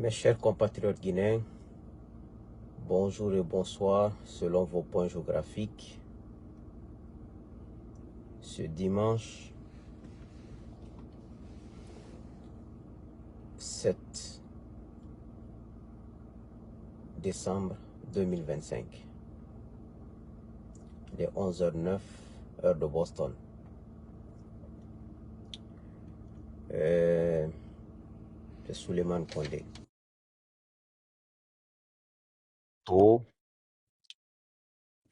Mes chers compatriotes guinéens, bonjour et bonsoir selon vos points géographiques. Ce dimanche 7 décembre 2025, il est 11h09, heure de Boston. C'est Souleymane Condé.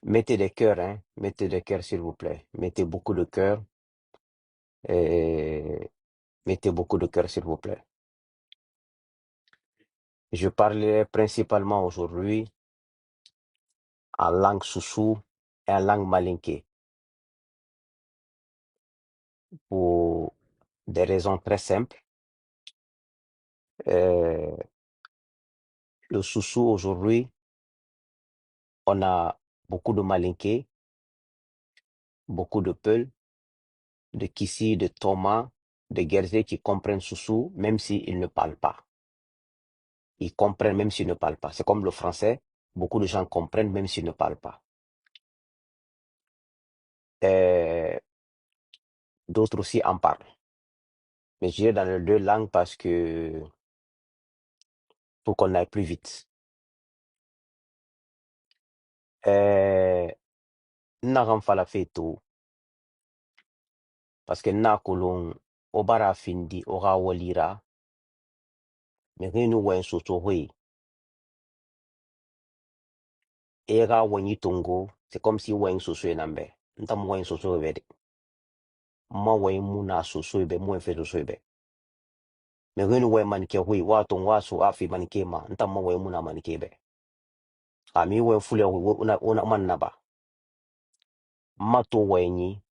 Mettez des cœurs, hein? Mettez des cœurs s'il vous plaît. Mettez beaucoup de cœurs. Mettez beaucoup de cœurs s'il vous plaît. Je parlerai principalement aujourd'hui en langue soussou et en langue malinké pour des raisons très simples. Le soussou aujourd'hui, on a beaucoup de malinké, beaucoup de Peul, de Kissi, de Thomas, de Guerzé qui comprennent soussou même s'ils ne parlent pas. Ils comprennent même s'ils ne parlent pas. C'est comme le français, beaucoup de gens comprennent même s'ils ne parlent pas. D'autres aussi en parlent. Mais j'irai dans les deux langues parce que pour qu'on aille plus vite. Nagam fala feto parce que nakolon obara findi ora walira mais renu wen soso hui era wanyi tongo c'est comme si wen soso enambe ntam wen soso vede ma wen muna soso be mo fe soso be mais renu wen man ke hui wa ton wa so afi man ke ma ntam ma wen muna man ke be ami wen fule una man naba mato wenyi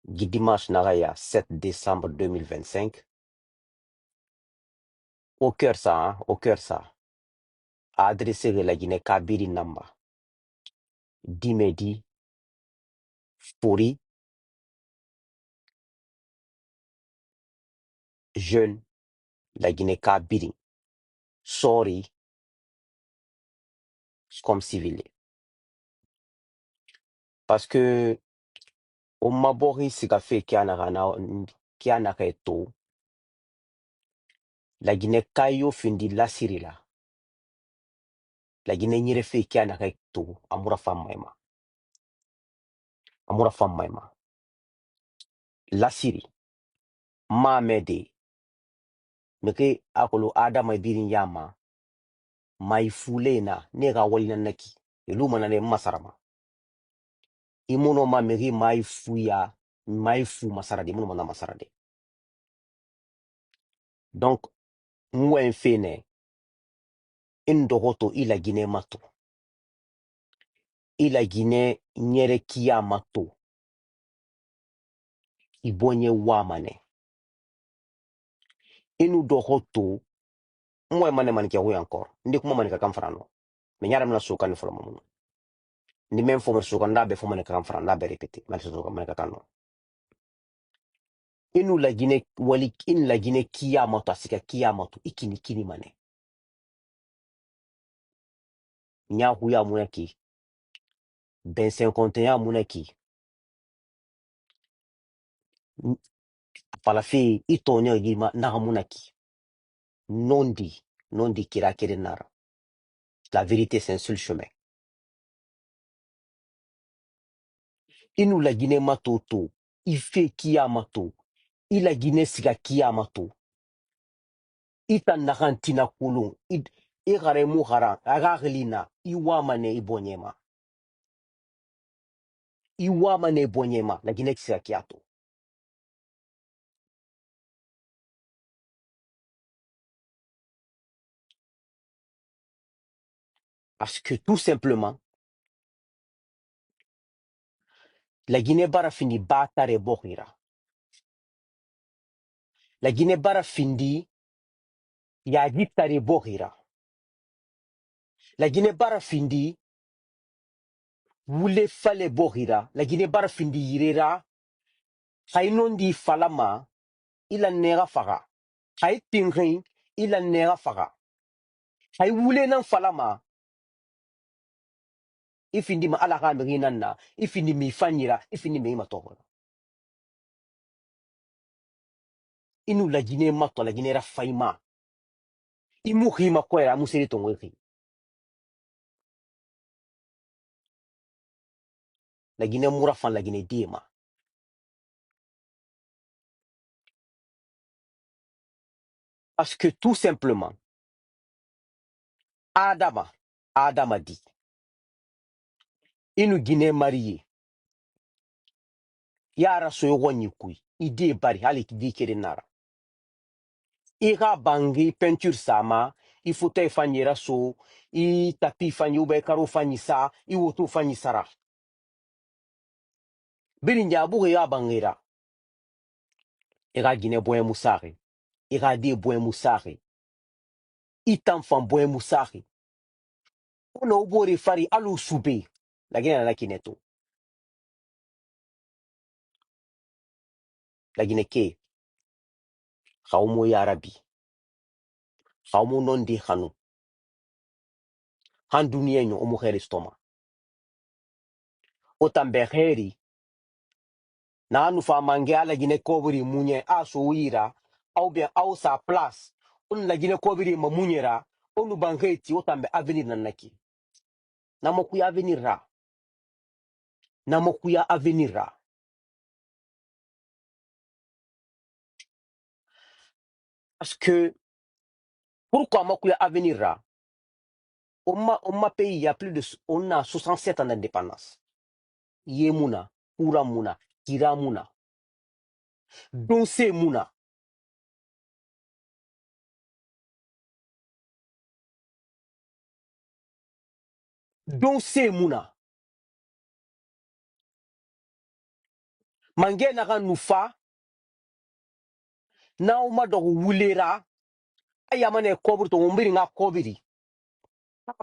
Dimanche Naraya 7 décembre 2025 au cœur ça hein, au cœur ça a adressé la Guinée Kabiri Namba Dimedi Fori jeune la Guinée Kabiri Sori comme civil parce que au Mabori Sigafe qui a to la Guinée Kayo Findi la Sirila la Guinée Nirefe qui a to Amura Famaima la Siri Mamede Meke Akolo Adama Birin Yama mai fulena nega walina naki iluma na ne masarama imuno ma meri mai fuya mai fu masarade imuno na masarade donc mwen fene indogoto ila Guinée mato ila Guinée nyere kia mato ibonye wamane inu dogoto mwen mane man kia hui encore ndi kuma man ka kamfrano me nyara mna suka ni fola mamuno ni men fo suka ndabe fo man ka kamfrano ndabe répéter man suka man ka kano inu la Guinée wali in la Guinée kia mato asika kia mato ikini mane nyahu ya munaki ben 51 munaki falafi itonyo yima na munaki nondi kira kere nara la vérité c'est un seul chemin inu la Guinée matoto ife kia mato ila Guinée siga kia mato ita nakantina kulung igare muhara agaglina iwamane ibonyema la Guinée siga kiato parce que tout simplement la Guinée bara fini batare bohira la Guinée bara findi ya gitare bohira la Guinée bara findi wule fale bohira la Guinée bara findi yirera hainondi falama ila nera faga hay pingrin ila nera faga hay wule nan falama ifindi ma ala ka mi nanna ifindi mi fanyira ifindi mi matoko inu la jine matto la jine ra fayma imu khima ko era musiri to ngwi la jine mura fan la jine dima parce que tout simplement adama dit inu gine marié yara so yogo nyikui ide bari hali di kede nara ira bangi peinture sama i fauteuil fanyera so i tapi fanyi ube karo fanyi sa i woto fanyi sara biri njabu ya bangira ira gine boye musare ira de boye musare itan fan boye musare ono ubori fari alu sube lagine na kineto lagine ke khawmo ya rabbi khawmo non di khanu han duniya nyo omo khere stoma o tambe kheri na anu fa mange ala gine kobri munye aso wira au bien au sa place on la gine kobri ma munyera onu bangeti o tambe avenir nanaki namokuya avenir ra namokuya avenir ra parce que pourquoi makuya avenir ra on m'a pays il y a plus de on a 67 ans d'indépendance yemuna pura muna kira muna donse muna donse muna mange na kan nufa na uma do wulera ayamane kobru to mbiri nga kobiri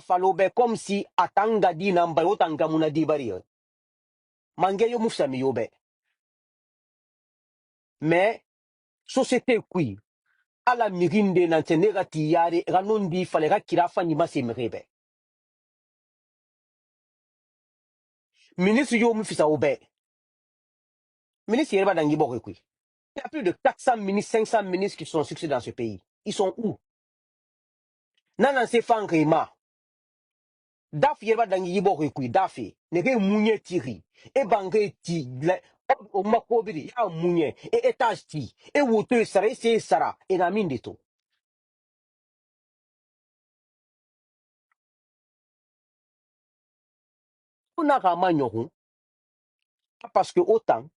falo be comme si atanga di namba otanga muna di bari mange yo mufsa mi yobe mais société kui ala mirinde na tenega ti yare ranundi fale ga kirafa ni mase mrebe ministre yo mufisa obe ministre yerba dangi bokwe kui il y a plus de 400 ministres 500 ministres qui sont succès dans ce pays ils sont où nana se fangrema daf yerba dangi yibokwe kui dafe nege munye tiri e bange ti o makobiri ya munye e etage ti e woto sara e se sara e na minde to on a vraiment nyoku parce que autant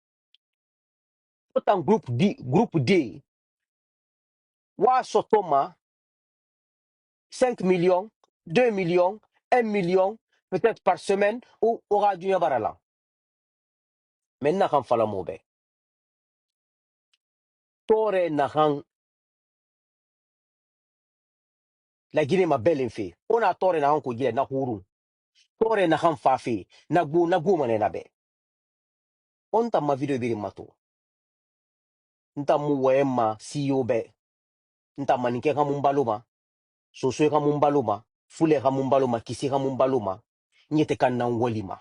groupe D wa sotoma 5 millions 2 millions 1 million peut-être par semaine ou aura du barala maintenant kan fala mobe tore na kan la Guinée ma belle fait on a tore na kan ko gile na huru tore na kan fa fe na go mane na be on ta ma video biri mato nta mu wema CEO be nta manike ka mumbaluma soso ka mumbaluma fule ka mumbaluma kisi ka mumbaluma nyete kan na wolima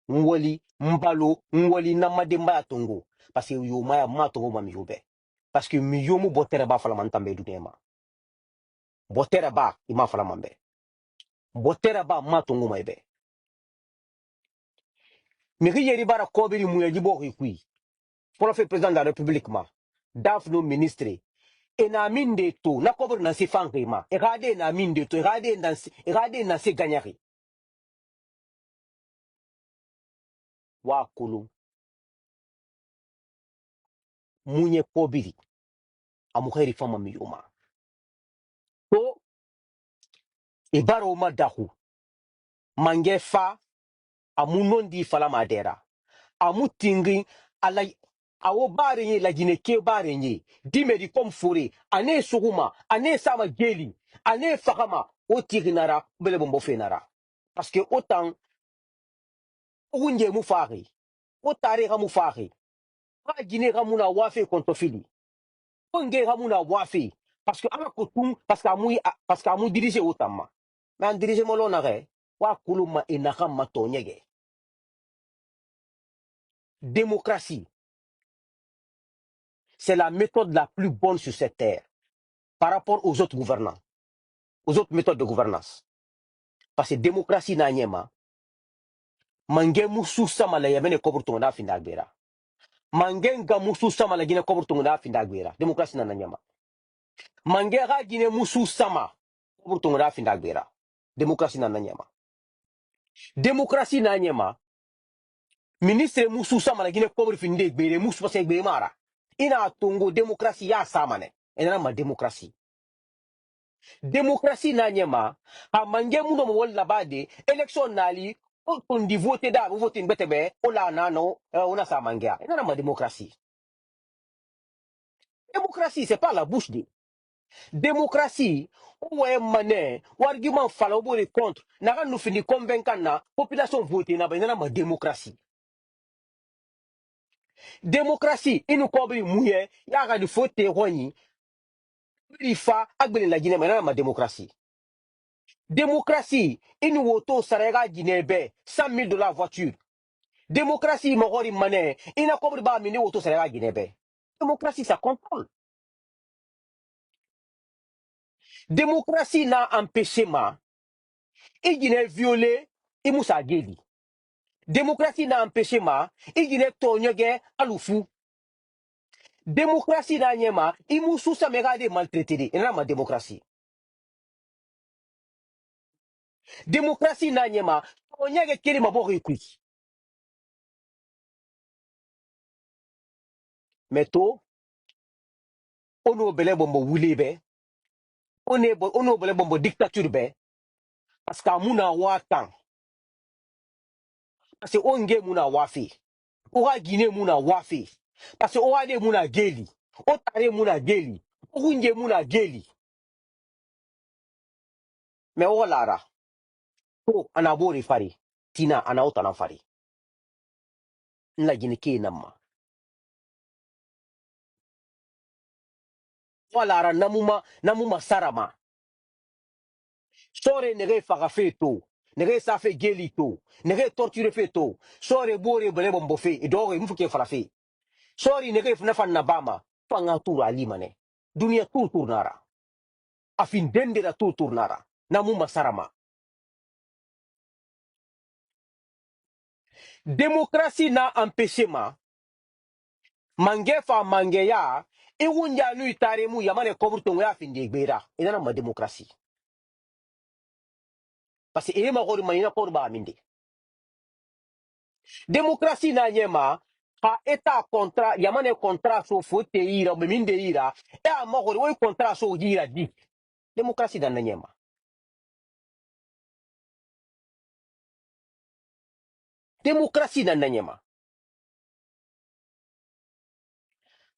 nwoli mbalo nwoli na mademba ya tongo parce que yo maya ma tongo ma mi yobe parce que mi yomu botere ba fala man tambe du nema botere ba ima fala mambe botere ba ma tongo ma ibe mi yeri bara kobiri mu yaji bo kui pour faire président de la république ma daf no ministre e na minde to na kobiri na se fanke ma e gade na minde to e gade na se ganyari wa kulu munye kobiri amukheri fama mi yoma to e baro ma dahu mange fa amunondi fala madera amutingi ala awo bare nye la gine ke bare nye dimedi comme fore ane suguma ane sama geli ane fakama o tirinara bele bombo fenara parce que autant unje mu fari o tare ga mu fari ha gine ga muna wafe kontofili On guerre muna wafi. Parce que ama kotum, parce qu'amu dirige autant. Mais en dirige mon l'onare, wa kuluma inaka matonyege. Démocratie, c'est la méthode la plus bonne sur cette terre par rapport aux autres gouvernants, aux autres méthodes de gouvernance. Parce que démocratie n'a nyema, mange musu sama la yamene koburtunga na findagbera. Mangenga musu sama la gine koburtunga na findagbera. Démocratie n'a nyema. Mangera gine musu sama koburtunga na findagbera. Démocratie n'a nyema. Démocratie n'a nyema. Ministre musu sama la gine kobur findagbere musu pase gbere mara. Ina tongo démocratie ya samane. Ena ma démocratie. Démocratie n'a nyema. Ha mange muno mo wala bade élection nali on dit voter da voter betebe ola nano on a sa mangea. Ena ma démocratie. Démocratie c'est pas la bouche de démocratie ou un mané ou argument falo pour contre n'a nous fini convaincre na population voter na ba ma démocratie. Démocratie il nous cobri mouye ya ga du voter roni rifa agbele la Guinée na ma démocratie. Démocratie il nous auto sarega Guinée be $100,000 voiture. Démocratie mogori mané il na cobri ba mini auto sarega Guinée be. Démocratie ça contrôle. Démocratie n'a empêché ma il Guinée violé il moussa geli. Démocratie n'a empêché ma, il dit que alufu. Démocratie n'a nyema, il mou sous sa mégade maltraité. Il n'a ma démocratie. Démocratie n'a nyema, on y a que ma bon récus. Mais to, on a belé bombo wuli be, on a belé bombo dictature be, parce qu'à mouna watan, parce que on ge mouna wafi, on a Guinée mouna wafi, parce que on a des mouna geli, on a des mouna geli, on a mouna geli. Mais on lara. To anabori fari tina anauta na fari nla gini ke namma wala namuma sarama sore nege faga fe to nege sa fe geli to nege torture fe to sore bore bele bombo fe idogo mfuke fara fe sore nege fna fan na bama fanga tura alimane dunia tur nara afin dendera tur nara namuma sarama. Démocratie n'a empêché ma mangefa mangeya iwunja nu itaremu yamane koburtongo ya finde gbera ina ma démocratie parce que ema gori manina korba aminde démocratie na nyema ha eta contrat yamane contrat so fote ira be minde ira e amagori wo contrat so gira di démocratie na nyema démocratie na nyema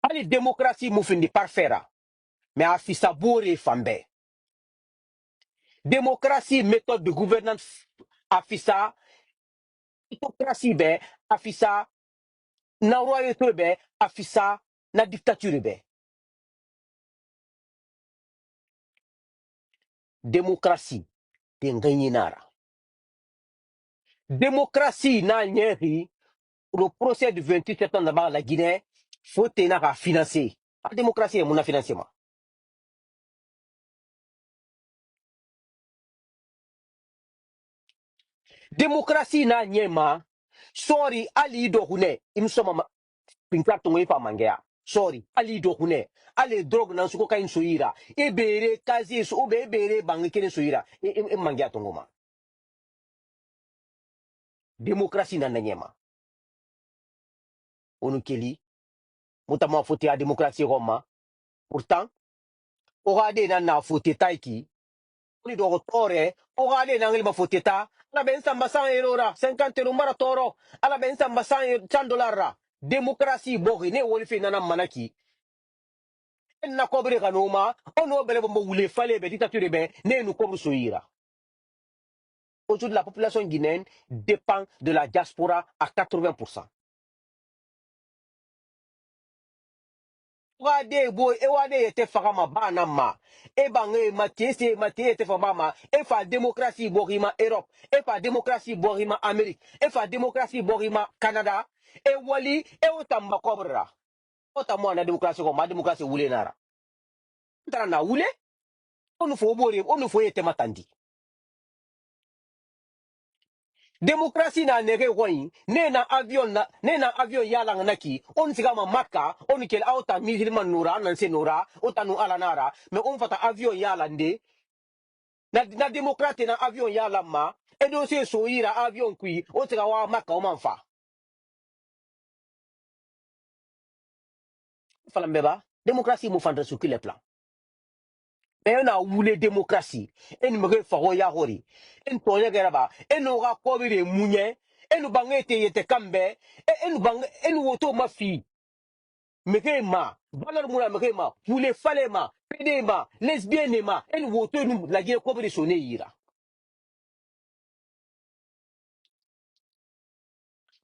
ali démocratie mu findi parfaire mais afisa bore fambe démocratie méthode de gouvernance afisa autocratie be afisa na royauté be afisa na dictature be démocratie de nara démocratie na nyeri le procès du 28 septembre d'abord la Guinée faut tenir à financer la démocratie est mon financement démocratie na nyema sorry ali do hune imsoma pinkla to ngi pa mangea sorry ali do hune ale drogue nan suko kain soira e bere kazi so be bere bangi kene soira e mangea to ngoma démocratie na nyema onu keli mutama foti a démocratie roma pourtant orade na foti taiki oni do tore orade na ngi ma foti ta ala ben samba 100 € ra 50 € mara toro ala ben samba 100 $. Ra démocratie bogi ne woli fe nana manaki na kobre kanoma ono bele bombo wule fale be dictature be ne nous comme soira. Aujourd'hui la population guinéenne dépend de la diaspora à 80%. wade boy e wade yete fagama bana ma e bange matiese matiete fagama e fa démocratie borima Europe e fa démocratie borima Amérique e fa démocratie borima Canada e wali e otamba kobra otamwa na démocratie ko ma démocratie wule nara tara na wule onu fo bori onu fo yete matandi démocratie na nege koyi ne na avion yala naki on sigama makka on kel auta musulman nura nan se nura otanu ala nara mais on fata avion yala nde na démocrate na avion yala ma e do se so yira avion kui o siga wa makka o manfa fala mbeba démocratie mo fanta sur le plan mais na wule démocratie en me fa ho ya hori en to ya geraba en no ga ko bi munye en bangete yete kambe en bang en woto mafi meke ma valeur muna meke ma wule fale ma pede ma lesbienne ma en woto nu la ge ko bi sonné yira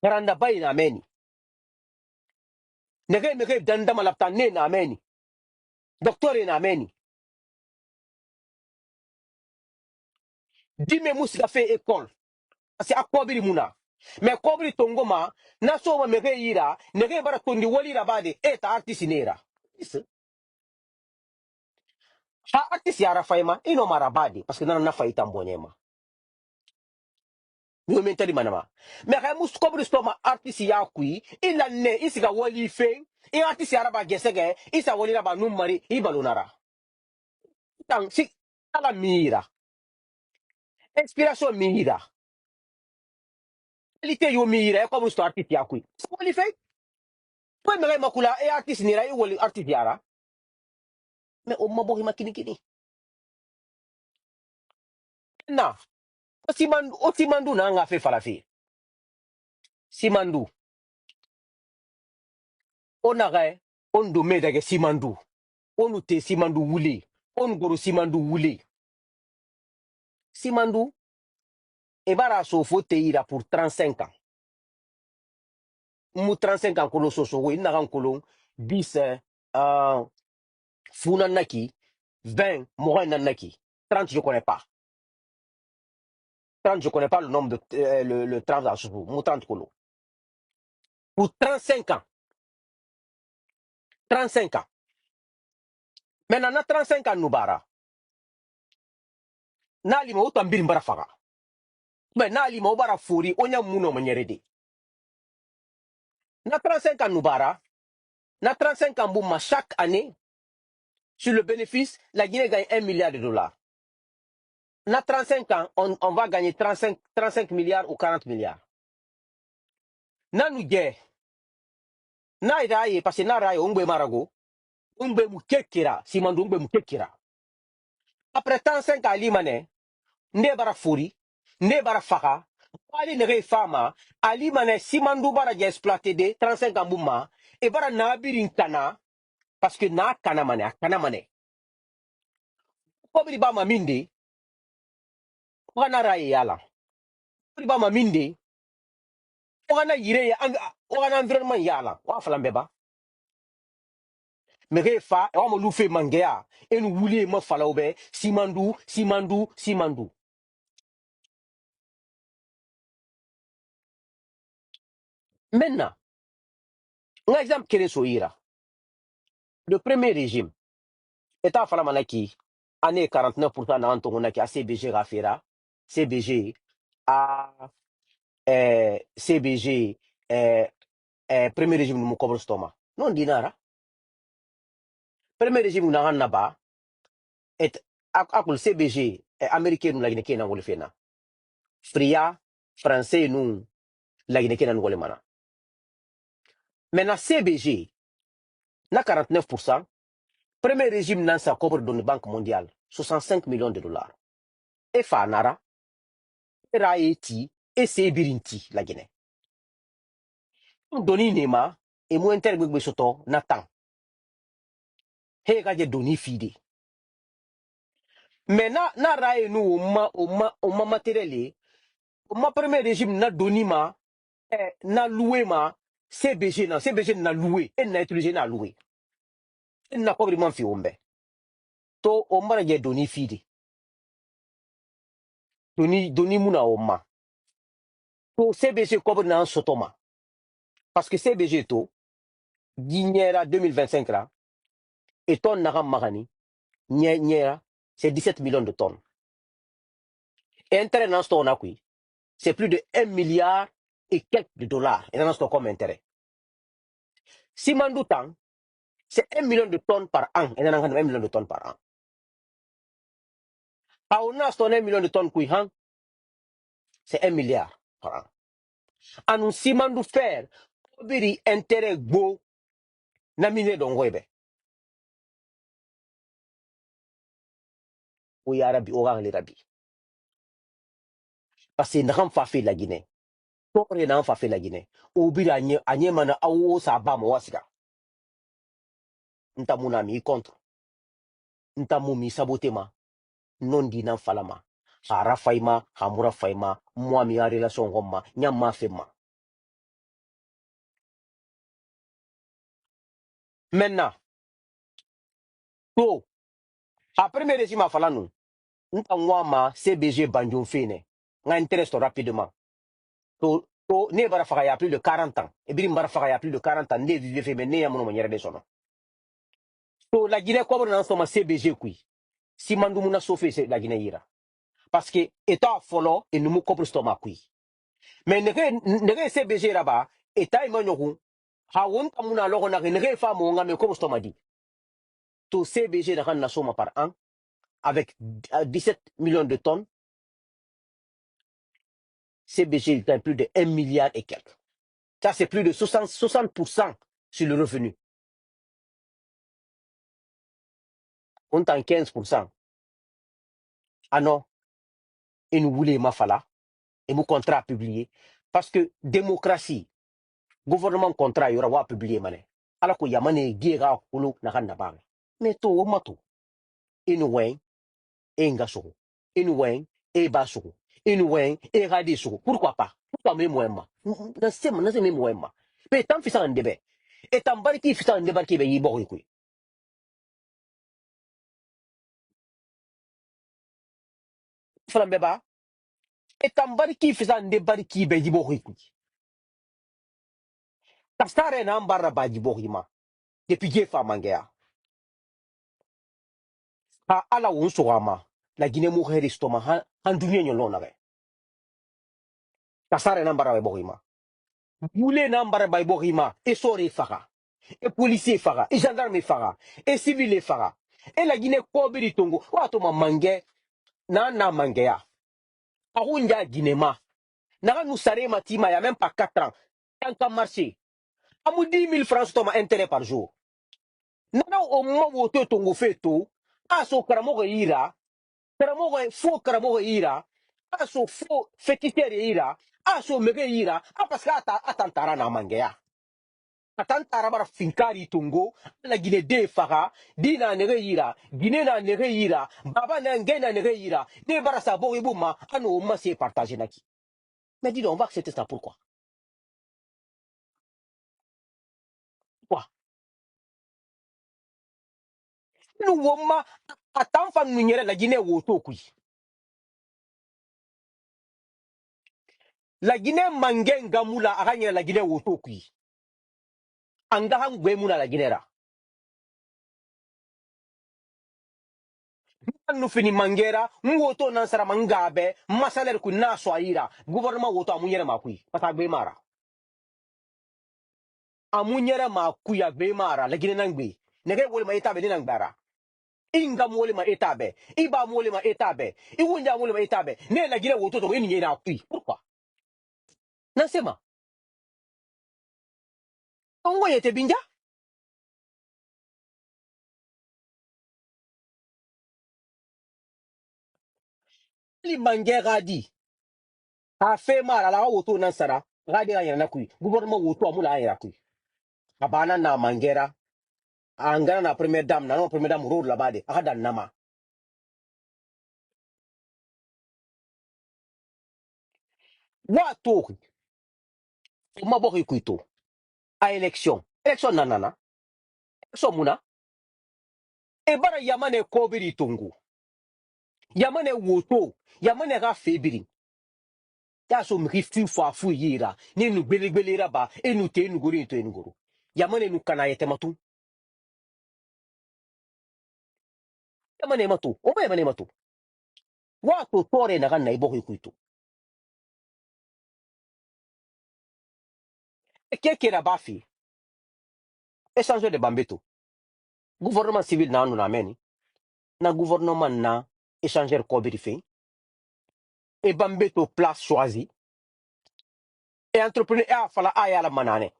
garanda bay na meni nege meke dandama laptan ne na meni docteur na meni dime musika fait école parce que akobiri muna mais kobiri tongoma na so ma mege yira nege bara tondi wali rabade eta artiste nera ha artiste yara fayma ino marabadi parce que nana na fayita mbonyema ni mentali manama mais kay mus kobiri stoma artiste ya kui ila ne isiga wali fe i artiste yara ba gesege isa wali raba numari ibalunara tan si ala mira inspiration mira qualité yo mira comme sto artiste ya kui wali fe po me makula e artiste nira i wali artiste yara mais o mabo makini kini na Osimandu na nga fe falafi simandu onaga on do medage simandu onu te simandu wule on goro simandu wule simandu e bara so fo te ira pour 35 ans mu 35 ans kolo so so we na kan kolo 10 funa naki 20 morin naki 30 je connais pas 30 je connais pas le nombre de le 30 à so mu 30 kolo pour 35 ans 35 ans maintenant na 35 ans nubara na lima o tambiri mbara faga mais na lima o bara fori onya muno manyerede na 35 ans nubara na 35 ans bouma chaque année sur le bénéfice la Guinée gagne 1 milliard de dollars na 35 ans on va gagner 35 milliards ou 40 milliards na nous guerre na iraye parce que na raye ongbe marago ongbe mukekira simandu ongbe mukekira après 35 ans limane nde bara fori nde bara faka wali nege fama ali mane simandu bara ja exploité de 35 ans bouma e bara nabirin kana parce que na kana mane akana mane ko bi ba maminde wana raye yala ko ba maminde wana yire ya wana environnement yala wa fala mbeba mege fa wa mo lufe mangea en wuli ma fala obe simandu maintenant un exemple kele so ira le premier régime état fala manaki année 49% na antongo naki a CBG rafera CBG a CBG premier régime mu kobro stoma non dinara premier régime na naba et akul CBG américain nu lagine kena ngol fena fria français nu lagine kena ngol mana maintenant CBG na 49% premier régime nan sa cobre de la Banque mondiale 65 millions de dollars e fa nara raeti e sebirinti la Guinée doni nema e mo intergbe soto na tan he ga je doni fide mais na rae nu o ma matériel o ma premier régime na doni ma na loué ma CBG na loué et na utilisé na loué na kobri man fi umbe to o mara je doni fidi doni muna o ma to CBG kobri na sotoma parce que CBG to guignera 2025 là et ton nagam magani nyera c'est 17 millions de tonnes et intérêt dans ce on c'est plus de 1 milliard et quelques de dollars et dans ce comme intérêt si mandoutan c'est 1 million de tonnes par an et dans 1 million de tonnes par an a on a 1 million de tonnes c'est 1 milliard par an anu si mandou faire obiri intérêt go na mine dongoybe o ya rabbi o ga le rabbi parce que n'ram fa fait la Guinée tore n'ram fa fait la Guinée o bira anye mana awo sa ba mo wasika ntamuna mi contre ntamu mi sabotema non di nan falama hara faima hamura faima moi mi a relation gomma nyamma fema maintenant to après me régime fala nous nta ma CBG banjum fene nga interest rapidement to ne bara faga ya plus de 40 ans et birim bara faga ya plus de 40 ans ne vive fe mais ne ya mono manière de sono to la Guinée comme dans son CBG kui si mandu muna sofe c'est la Guinée ira parce que état folo et nous mu kopro stomac kui mais nege CBG là-bas état imanyoku ha wonta muna logo na nege fa mo nga me kopro stomac di to CBG na kan na soma par an avec 17 millions de tonnes CBG gagne plus de 1 milliard et quelques. Ça, c'est plus de 60% sur le revenu. On est en 15%. Ah non, et nous voulons ma fala, et mon contrat publié. Parce que démocratie, gouvernement contrat, il y aura publié mané. Alors qu'il y a mané guéra kulu na kan na bang. Mais to o mato. Inu wen, e nga soko. Inu wen, e ba soko. Inu wen, e radi soko. Pourquoi pas? Pourquoi même moi ma? Dans ce moment, c'est même moi ma. Mais tant fisa en débat. Et tant barki fisa en débat qui be yi bokui kui. Flambeba. Et tant barki fisa en débat qui be yi bokui kui. Tastare na mbara ba yi bokui ma. Depuis Jefa Mangea. Ha ala unsugama. La Guinée mourir stoma han dunia nyolona be. Tastare na mbara ba bokui ma. Boule na mbara ba bokui ma. E sori faka. Et policier fara, et gendarme fara, et civil fara. Et la Guinée kobiri tongo, wato ma mange, na mangea. Arunja Guinema. Na nous sare matima, il y a même pas 4 ans. Tant qu'à marcher. Amou 10 000 francs toma intérêt par jour. Nana au moment où tu tongo feto, aso karamogo ira, karamogo faux karamogo ira, aso faux fétiteur ira, aso mege ira, parce que atantara na mangea. Atan tarabara finkari tungo la Guinée de faga dina nege yira Guinée na nege yira baba na ngena nege yira ne bara sa bo ibuma anu ma se partager naki mais dis donc on va accepter ça pourquoi quoi nous woma atan fa nunyere la Guinée woto kui la Guinée mangenga mula aganya la Guinée woto kui anga hangwe muna la Guinée ra nous fini mangera woto nan sara mangabe masaler ku na soira gouvernement woto amunyere makui patagbe mara amunyere ma kuya gbe mara la gine nangbe nege wole ma etabe ni nangbara inga mole ma etabe iba mole ma etabe iwunja mole ma etabe ne la gine woto to ni na kui pourquoi nasema ongo yete binja li mange gadi a fe mara la woto nan sara gadi ga yana kui gouvernement woto amula yana kui abana na mangera angana na première dame na no première dame road la bade akada nama wa to ma bo kuito a élection nanana so muna e bara yamane kobiri tongo yamane woto yamane ga febiri ya so mi fi fo afu yira ni nu gbelegbele raba enu te enu gori to enu goro yamane nu kana yete matu yamane matu o ba yamane matu wa to tore na ganna ibo kuito e kekera bafi échanger de bambeto gouvernement civil na anu na meni na gouvernement na échanger kobiri fe e bambeto place choisi e entrepreneur e afala ayala manane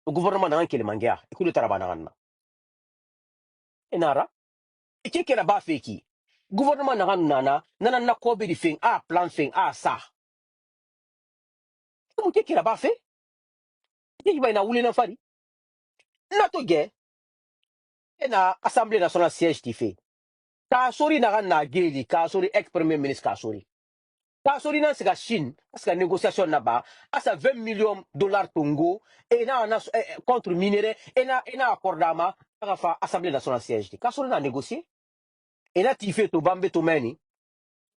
o gouvernement na kele mangea e kulu tarabana ganna enara e kekera bafi ki gouvernement na anu nana na kobiri fe a plan fe a sa mu kekera bafi ki ba na wuli na fari na to ge e na assemblée nationale siège ti fe ka sori na ganna geli ka sori ex premier ministre ka sori kasori nan sika Chine sika négociation naba asa 20 millions dollars tongo et contre minéraux et na accordama aka fa assemblée nationale siège kasori na négocier et na tife to bambe to meni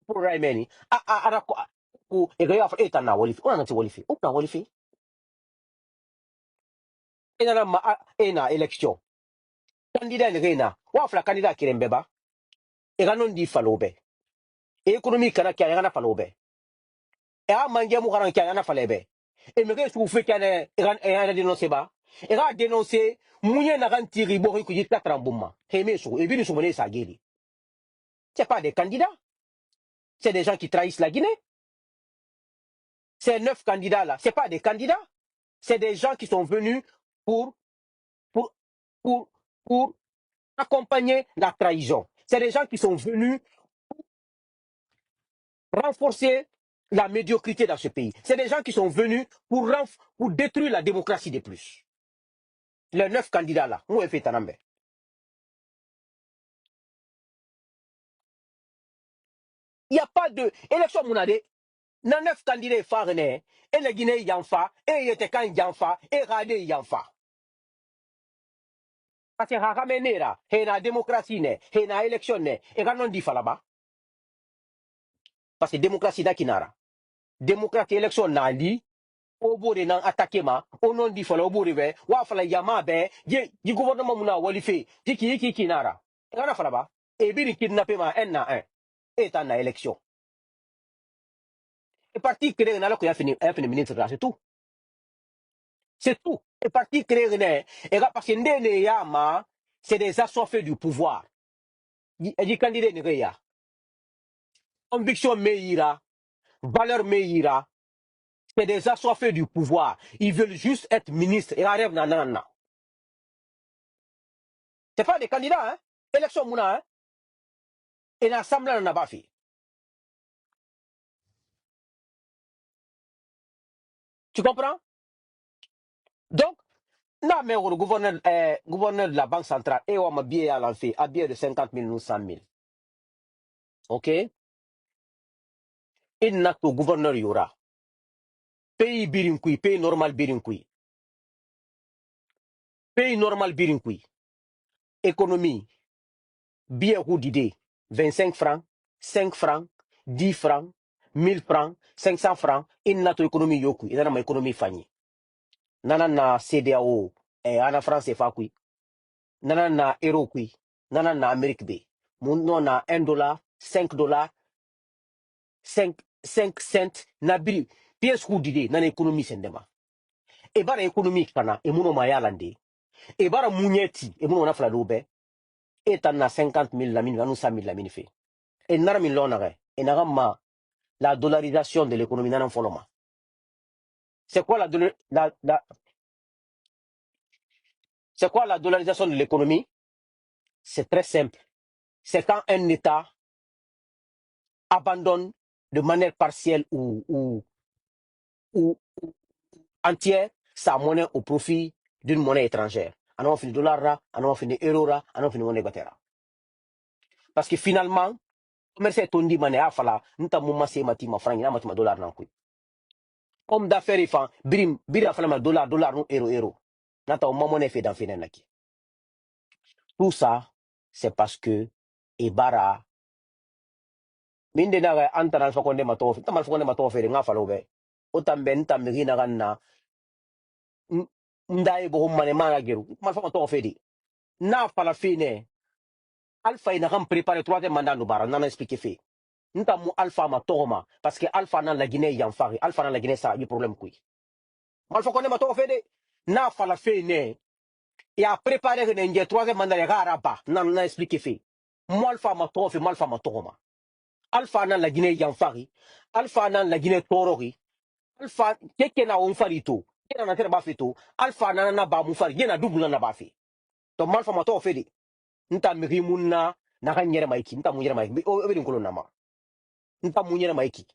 pour ray meni ara ko e ga yafa eta na wolifi ona na wolifi o na wolifi e na ma e na élection candidat ne reina wa fa candidat kirembeba e ga non di falobe économie kana kya ga na falobe e a mange mu garan kya na falebe e me su fe kane e dénoncer ba e ga dénoncer munye na kan tiri bo ko yita trambuma he me so e bini so mone sa geli c'est pas des candidats c'est des gens qui trahissent la Guinée ces 9 candidats là c'est pas des candidats c'est des gens qui sont venus pour pour pour pour accompagner la trahison c'est des gens qui sont venus renforcer la médiocrité dans ce pays c'est des gens qui sont venus pour détruire la démocratie de plus les 9 candidats là où est fait Tanambe. Il n'y a pas de élection mounade. Na 9 candidats farne et la Guinée yanfa et yete kan yanfa et rade yanfa. Parce que ramenera he na démocratie ne he na élection ne et kanon di falaba. Parce que démocratie da kinara. Démocratie élection na li obore nan attaquer ma onon di fala obore be wa fala yama be di gouvernement muna walife di ki kinara. E kana falaba e biri kidnapper ma en na un et en na élection. Et parti créé na la ko ya fini ministre c'est tout. C'est tout. Et parti créé, et parce que ndene yama, c'est des assoiffés du pouvoir. Et du candidat nereya. Conviction meira, valeur meira, c'est des assoiffés du pouvoir. Ils veulent juste être ministres. Et rêve nanana. C'est pas des candidats, hein. Élection mouna, hein. Et l'Assemblée n'en a pas fait. Tu comprends? Donc, non, mais le gouverneur de la Banque centrale, et on m'a billet à l'enfer, à billet de 50 000 ou 100 000. OK? Il n'a que gouverneur y aura. Pays birinkui, pays normal birinkui. Pays normal birinkui. Économie, billet roue d'idée, 25 francs, 5 francs, 10 francs, 1000 francs, 500 francs, il n'a pas économie yoku, il n'a pas économie fanny. Nana na CDAO, ana France fa kui. Nana na euro kui. Nana na Amérique B. Mon na 1 dollar, 5 dollars, 5 cents, na biri. Pièce roue d'idée, nana économie sendema. E bara économie kana, e muno mayalande. E bara munyeti, e muno na fladobe. Et t'en as 50 000 la mine, 100 000 la mine fait. Et n'a pas l'honneur. Et n'a pas la dollarisation de l'économie n'a pas. C'est quoi c'est quoi la dollarisation de l'économie? C'est très simple. C'est quand un État abandonne de manière partielle ou entière sa monnaie au profit d'une monnaie étrangère. On a fini dollar, on a fini euro, on a fini monnaie batera. Parce que finalement, commerce est tondi mané afala, nta mumma se mati ma franc, na mati ma dollar nan kui. Homme d'affaires il fait birim afala ma dollar no euro. Nata o monnaie fait dans finen naki. Tout ça c'est parce que Ibara, minde na anta Alpha Condé matofe, tam Alpha Condé matofe nga falobe. Otam ben tam rina ganna ndai bo mane mana geru. Alpha matofe di. Na fala fine. Alpha ina kan préparer troisième mandat no bara, nana expliquer fait. Nta mu Alpha ma toma parce que Alpha na la Guinée yanfari, Alpha na la Guinée ça, il problème kui. Alpha Condé matofe de na fala fine. Et a préparé que n'engue troisième mandat ya garaba, nana expliquer fait. Mo Alpha ma tofe, mo Alpha ma toma. Alpha nan la Guinée yanfari, Alpha nan la Guinée torori, Alpha keke na onfari to, kena na tere bafi to, Alpha nan na ba mufari, yena double na bafi. To Alpha ma tofe de. Nta miri munna na kanyere maiki, nta munyere maiki, o ebe nkolo nama. Nta munyere maiki.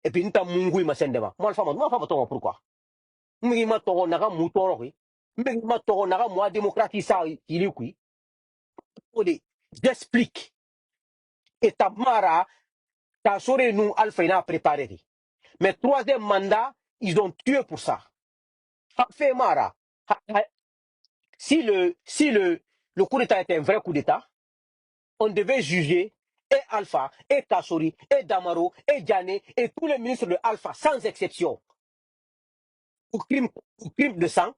Et puis nta mungui masendema. Mo Alpha ma tofe pourquoi? Miri ma toro na ka mutorori. Miri ma toro na ka mo démocratie ça il kui. J'explique. Et ta mara, ta sore nous Alpha ina préparé. Mais troisième mandat, ils ont tué pour ça. Fait mara. Si le coup d'État était un vrai coup d'État, on devait juger et Alpha, et Kassori, et Damaro, et Diané, et tous les ministres de Alpha, sans exception, pour crime de sang,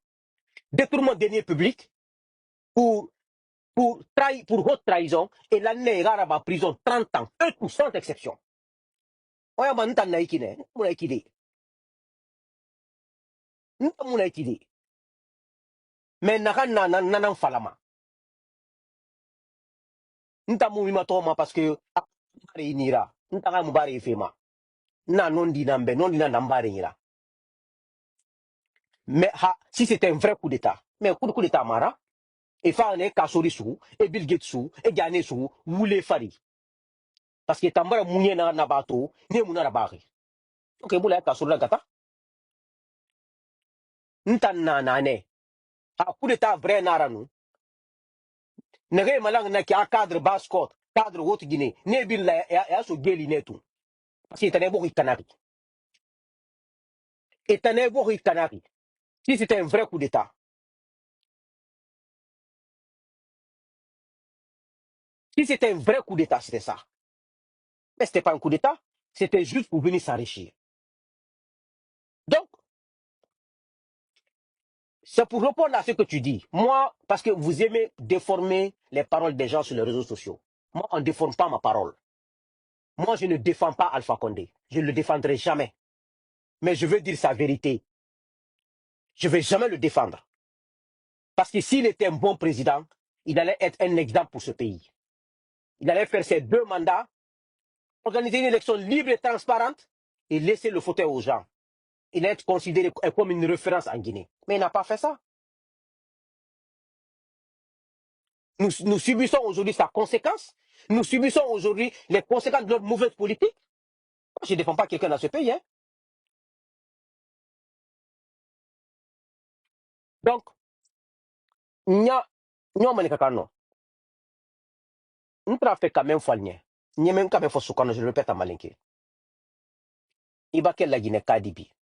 détournement de deniers publics, pour haute trahison, et l'année à prison 30 ans, eux tous, sans exception. Oya man tan naikine, muna ikide. Muna ikide. Mais nanan falama. Nta mumima toma parce que mbare inira. Nta ga mbare ifema. Na nondi nambe, nondi na nambare ira. Mais si c'était un vrai coup d'État, mais coup d'État mara, et fane Kassori sou, et Bill Gates sou, et Gane sou, wule fari. Parce que tambara mounye na bato, ne mouna na bari. Ok, moula Kassori la gata. Nta nanane. Coup d'État vrai naranu. Nere malang na ki a cadre bascot, cadre haute Guinée, ne billa ya so geli netu. Parce que tanebo kanari. Et tanebo kanari. Si c'était un vrai coup d'État. Si c'était un vrai coup d'État, c'était ça. Mais c'était pas un coup d'État, c'était juste pour venir s'enrichir. Donc, c'est pour répondre à ce que tu dis. Moi, parce que vous aimez déformer les paroles des gens sur les réseaux sociaux. Moi, on ne déforme pas ma parole. Moi, je ne défends pas Alpha Condé. Je ne le défendrai jamais. Mais je veux dire sa vérité. Je ne vais jamais le défendre. Parce que s'il était un bon président, il allait être un exemple pour ce pays. Il allait faire ses 2 mandats, organiser une élection libre et transparente et laisser le fauteuil aux gens. Il allait être considéré comme une référence en Guinée. Mais il n'a pas fait ça. Nous subissons aujourd'hui sa conséquence. Nous subissons aujourd'hui les conséquences de notre mauvaise politique. Je ne défends pas quelqu'un dans ce pays. Hein. Donc, nya manikakano. Nous avons fait quand même falnier. Nous même quand même faut je le répète à Malinké. Ibake la Guinée Kadibi.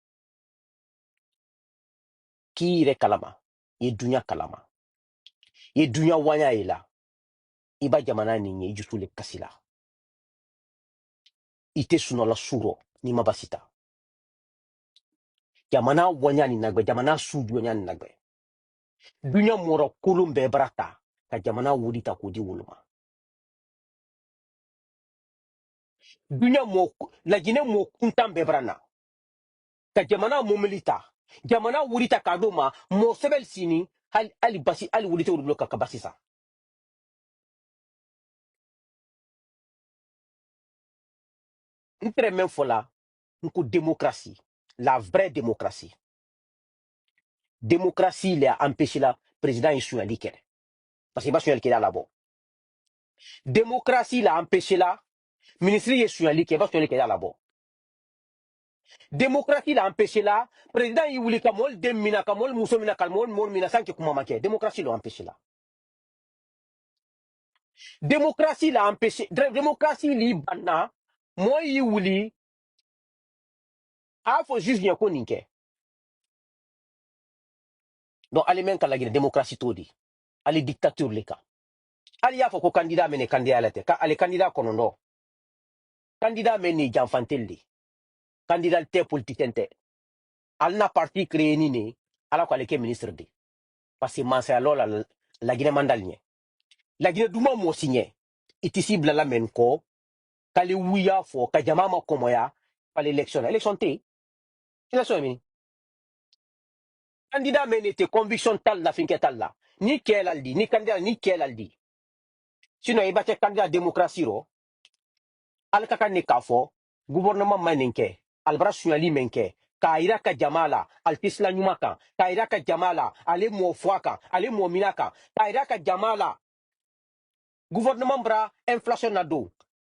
Qui ire kalama. Ye dunya kalama. Ye dunya wanya ila. Iba jamana ninye juste le kasila. Ite sunola suro ni mabasita. Jamana wanya ni nagbe, jamana sudu wanya ni nagbe. Dunya moro kulumbe brata. Ka jamana wudita kudi wuluma. Dunya mo la Guinée mo kuntan bebrana. Ka jamana mo milita. Jamana wudita kadoma mo sebel sini ali basi ali wudita urublo ka kabasisa. Ntre même fola nko démocratie, la vraie démocratie. Démocratie il a empêché la président Issou Alikere. Parce qu'il va sur Alikere là-bas. Démocratie il a empêché la ministre Issou Alikere va sur Alikere là-bas. Démocratie il a empêché la président Iwuli Kamol Demina Kamol Moussoumina Kamol Mormina Sanke Koumamake. Démocratie l'a empêché là. Démocratie l'a empêché. Démocratie libana moi Iwuli a faut juste bien koninke. Donc allez même quand la démocratie tout dit. Allez dictature les cas. Ali y'a fɔ ko candidat mene candidat la tɛ ka ale candidat kɔnɔndɔ candidat men ni janfantelli candidat tɛ politicien tɛ al na parti créé ni ne ala ko ale kɛ ministre de parce que mansaya lɔ la laginɛ mandal ɲɛ laginɛ duma mɔ si ɲɛ itisi bilala men kɔ k'ale wuya fɔ ka jama ma kɔmɔya pal élection élection tɛ élection min candidat men ne tɛ conviction tal la finkɛ tal la ni kɛlaldi ni candidat ni kɛlaldi sinon i ba kɛ candidat démocratie rɔ al ka kan ne k'a fɔ gouvernement ma nin kɛ albara suɲali men kɛ k'a yira ka jama la al tɛ sila ɲuman kan k'a yira ka jama la ale mɔ fɔ a kan ale mɔ mina kan k'a yira ka jama la gouvernement bra inflation na don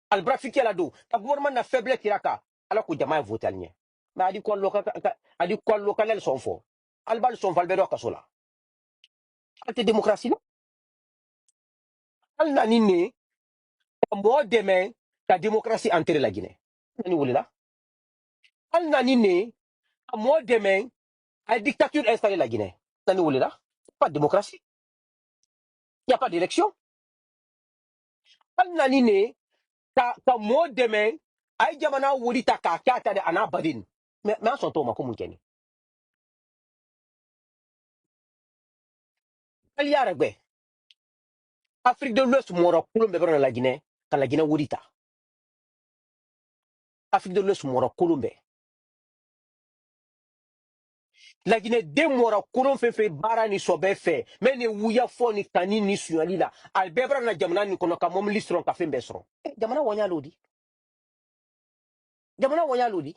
albra fikɛ la don ka gouvernement na faible kira kan ala ko jama ye vote al ɲɛ mais adi kɔl lokalɛl sɔn fɔ albal sɔn fal bɛ dɔ kaso la al tɛ démocratie la al nani ne ka mɔgɔ dɛmɛ ka démocratie enterrer la Guinée nani wulila al nani ne ka mɔgɔ dɛmɛ a dictature installée la Guinée nani wulila pas de démocratie il n'y a pas d'élection al nani ne ka mɔgɔ dɛmɛ a ye jamana wuli ta k'a kɛ a ta de a n'a baden mais an sɔn t'o ma ko mun kɛ ni al y'a rɛgbɛ Afrique de l'Ouest mɔgɔ kolon bɛɛ bɛ la Guinée ka la Guinée wuli ta Afrique de l'Ouest mɔgɔ kolon bɛɛ la Guinée den mɔgɔ kolon fɛn fɛn baara ni sɔbɛ fɛ mɛ ni wuya fɔ ni tani ni suɲali la a bɛɛ bɛ na jamana nin kɔnɔ ka mɔbili sɔrɔ ka fɛn bɛɛ sɔrɔ jamana wɔnya l'o di jamana wɔnya l'o di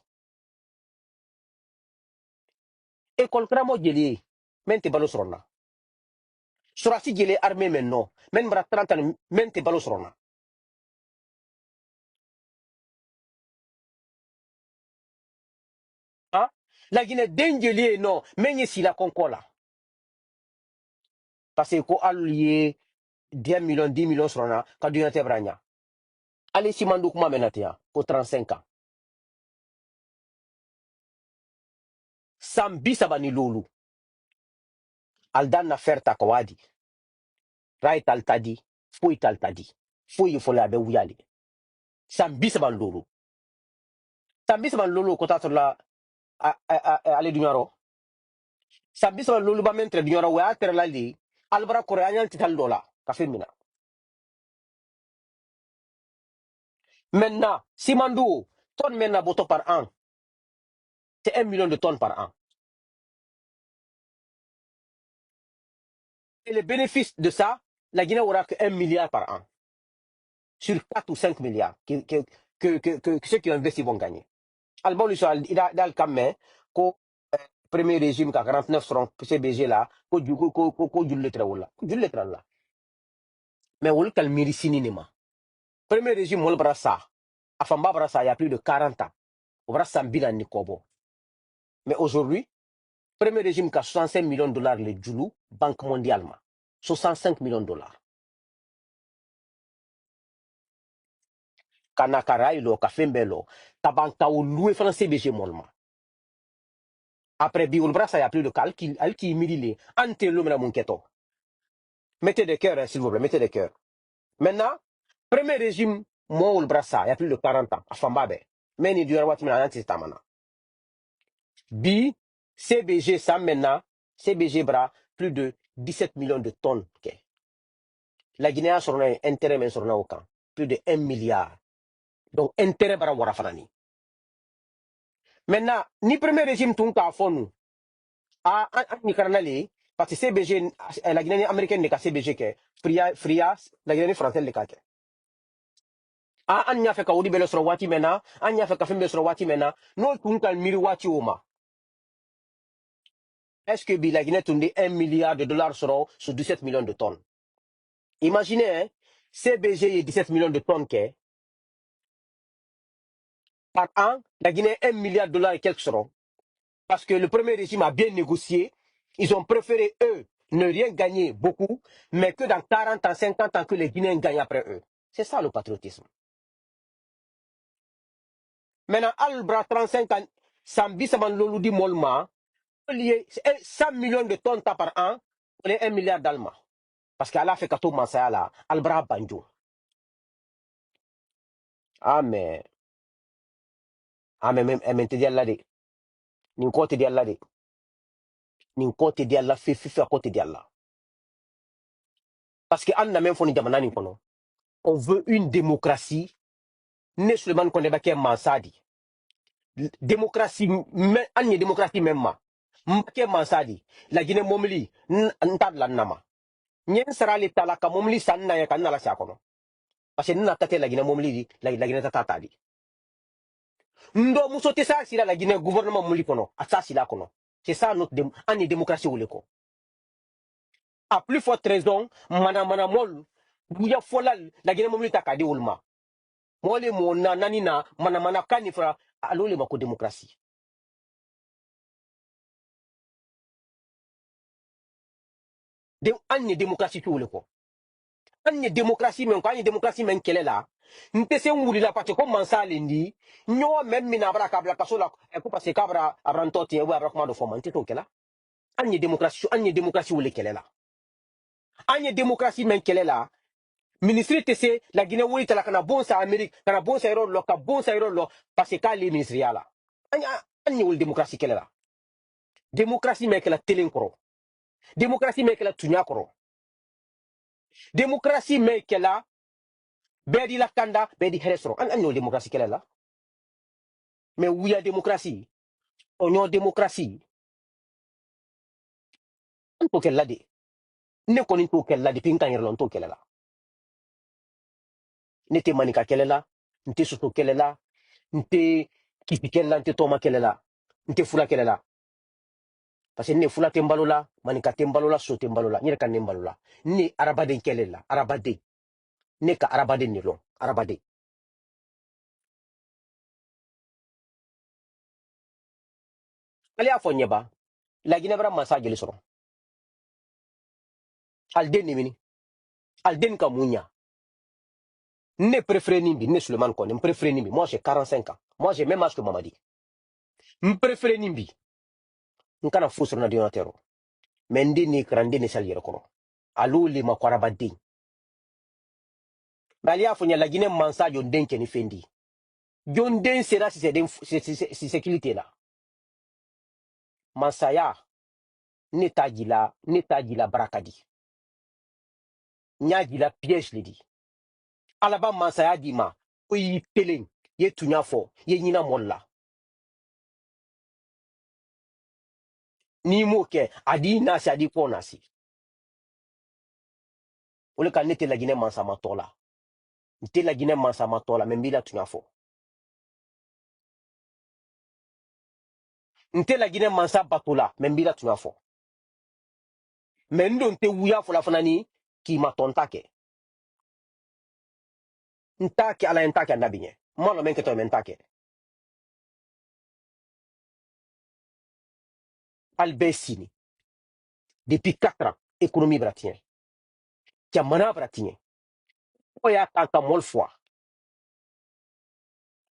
école karamɔgɔ jeli ye mɛ n tɛ balo sɔrɔ n na surasi jeli armée mɛ nɔ mɛ n bara 30 ans mɛ n tɛ balo sɔrɔ n na hein la Guinée den jeli ye nɔ mɛ n ye sila kɔnkɔ la parce que ko hali ye 10 millions 10 millions sɔrɔ n na ka duɲa tɛ bara ɲa hali simandu kuma mɛn na ten yan ko 35 ans san 30 ni lolu aldan na fer ta ka wadi right al tadi foyi tal tadi foyi fɔlɔ a bɛ wuyale san 30 ni lolu san 30 ni lolu ko ta sɔrɔ la ale duɲa rɔ san 30 ni lolu ba mɛn tɛrɛ duɲa rɔ o y'a tɛrɛ la de albara kɔrɔ an y'an titali dɔ la ka fɛn min na maintenant simandu tonne mɛn na bɔtɔ par an c'est 1 million de tonnes par an et le bénéfice de ça la Guinée aura que 1 milliard par an sur 4 ou 5 milliards que ceux qui ont investi vont gagner. Albon lui soit dans le camé, ko premier régime ka 49 francs CBG là, ko du lettre là. Du lettre là. Mais on le miri sinima. Premier régime on le brassa. Afamba brassa il y a plus de 40 ans. On brassa bilan ni kobo. Mais aujourd'hui, premier régime qui a 65 millions de dollars le Djoulou, Banque mondiale. 65 millions de dollars. Kanakarai lo, Kafembelo, Tabanka ou loué français CBG molma. Après Biolbras, il y a plus de cal qui milile. Ante l'homme mon keto. Mettez des cœurs, s'il vous plaît, mettez des cœurs. Maintenant, premier régime, moi, il y a plus de 40 ans, à Fambabe. Mais il y a un Bi, CBG, ça maintenant, CBG bras, plus de 17 millions de tonnes. La Guinée a sur un intérêt, mais sur un aucun. Plus de 1 milliard. Donc, intérêt bras, warafanani. Maintenant, ni premier régime, tout à fond, nous. Ni carnali, parce que CBG, la Guinée américaine n'est qu'à CBG, Fria, la Guinée française n'est qu'à. An nya fe ka wodi bele soro wati mena an nya fe ka fembe soro wati mena no tun kal miri wati oma est-ce que bi la Guinée tunde 1 milliard de dollars sur 17 millions de tonnes imaginez hein, CBG est 17 millions de tonnes que par an la Guinée 1 milliard de dollars et quelques seront parce que le premier régime a bien négocié ils ont préféré eux ne rien gagner beaucoup mais que dans 40 ans 50 ans que les Guinéens gagnent après eux c'est ça le patriotisme. Maintenant, Albra 35 ans, Sambi Saman Loloudi Molma, 100 millions de tonnes par an, on est 1 milliard d'Alma. parce que ala fait ka to masaya la albra banjo ah mais men te di alla de nin ko te di alla de nin ko te di alla fi ko te di alla parce que an na men fo ni jamana ni kono on veut une démocratie ne Suleiman Kondeba ke mansadi démocratie anye démocratie même ma mbake mansadi la Guinée momli ntad la nama nyen sara le tala ka momli sanna ya kan la sa kono parce que nna tate la Guinée momli di la Guinée tata di ndo muso te sa sila la Guinée gouvernement momli kono asa sila kono c'est ça notre anye démocratie ou le ko à plus forte raison mana mol buya folal la Guinée momli takadi ulma mole mo na nani na mana kanifra alole mako démocratie de anye démocratie tout le ko anye démocratie men ko anye démocratie men kelela nte se wuli la parce que comme mansale ndi nyo même mina abra kabla kasola e ko parce que kabra abrantoti e wa abra comment de forme nte to kela anye démocratie wuli kelela anye démocratie men kelela ministre tese la Guinée wuli tala kana bon sa Amérique kana bon sa ero lo ka bon sa ero lo parce que les ministériala anye wuli démocratie kelela démocratie men kela telenkoro démocratie men kela tunyakoro démocratie men kela bedi la kanda bedi heresro an démocratie kelela mais oui a démocratie on démocratie on to kella de ne koni to kella de pinkan yerlon to kella ne te manika kella nte soto kella nte kipi kella nte toma kella nte fula kella parce que ne fula tembalola manika tembalola so tembalola nyere kan tembalola ne arabade kella arabade ne ka arabade ni lo arabade ali afo nyeba la Guinée bra masa jeli soro alden ni mini alden ka munya ne préféré Nimbi, ne Suleiman Kone, me préféré Nimbi. Moi, j'ai 45 ans. Moi, j'ai même âge que Mamadi. Me préféré Nimbi. Nkana fusro na dionatero. Mendi ni krande ni sali rekono. Alu li makwaraba ding. Bali afonya la Guinée mansa yon den keni fendi. Yon den sera si c'est sécurité là. Mansaya ne tagila brakadi. Nyagila piège li di. Alaba mansaya di ma. Oyi peleng. Ye tunya fo. Ye nyina molla. Ni moke. Adi nasi adi ko nasi. Ole ka nete la Guinée mansa matola. Nte la Guinée mansa matola. Membila tunya fo. Nte la Guinée mansa batola. Membila tunya fo. Mendo nte wuya fo la fanani. Ki matontake. Ntake ala ntake andabinye. Mwana menke to mentake. Albesini. Depuis 4 ans. Économie bratien. Tiamana bratien. Oya tanta mol fois.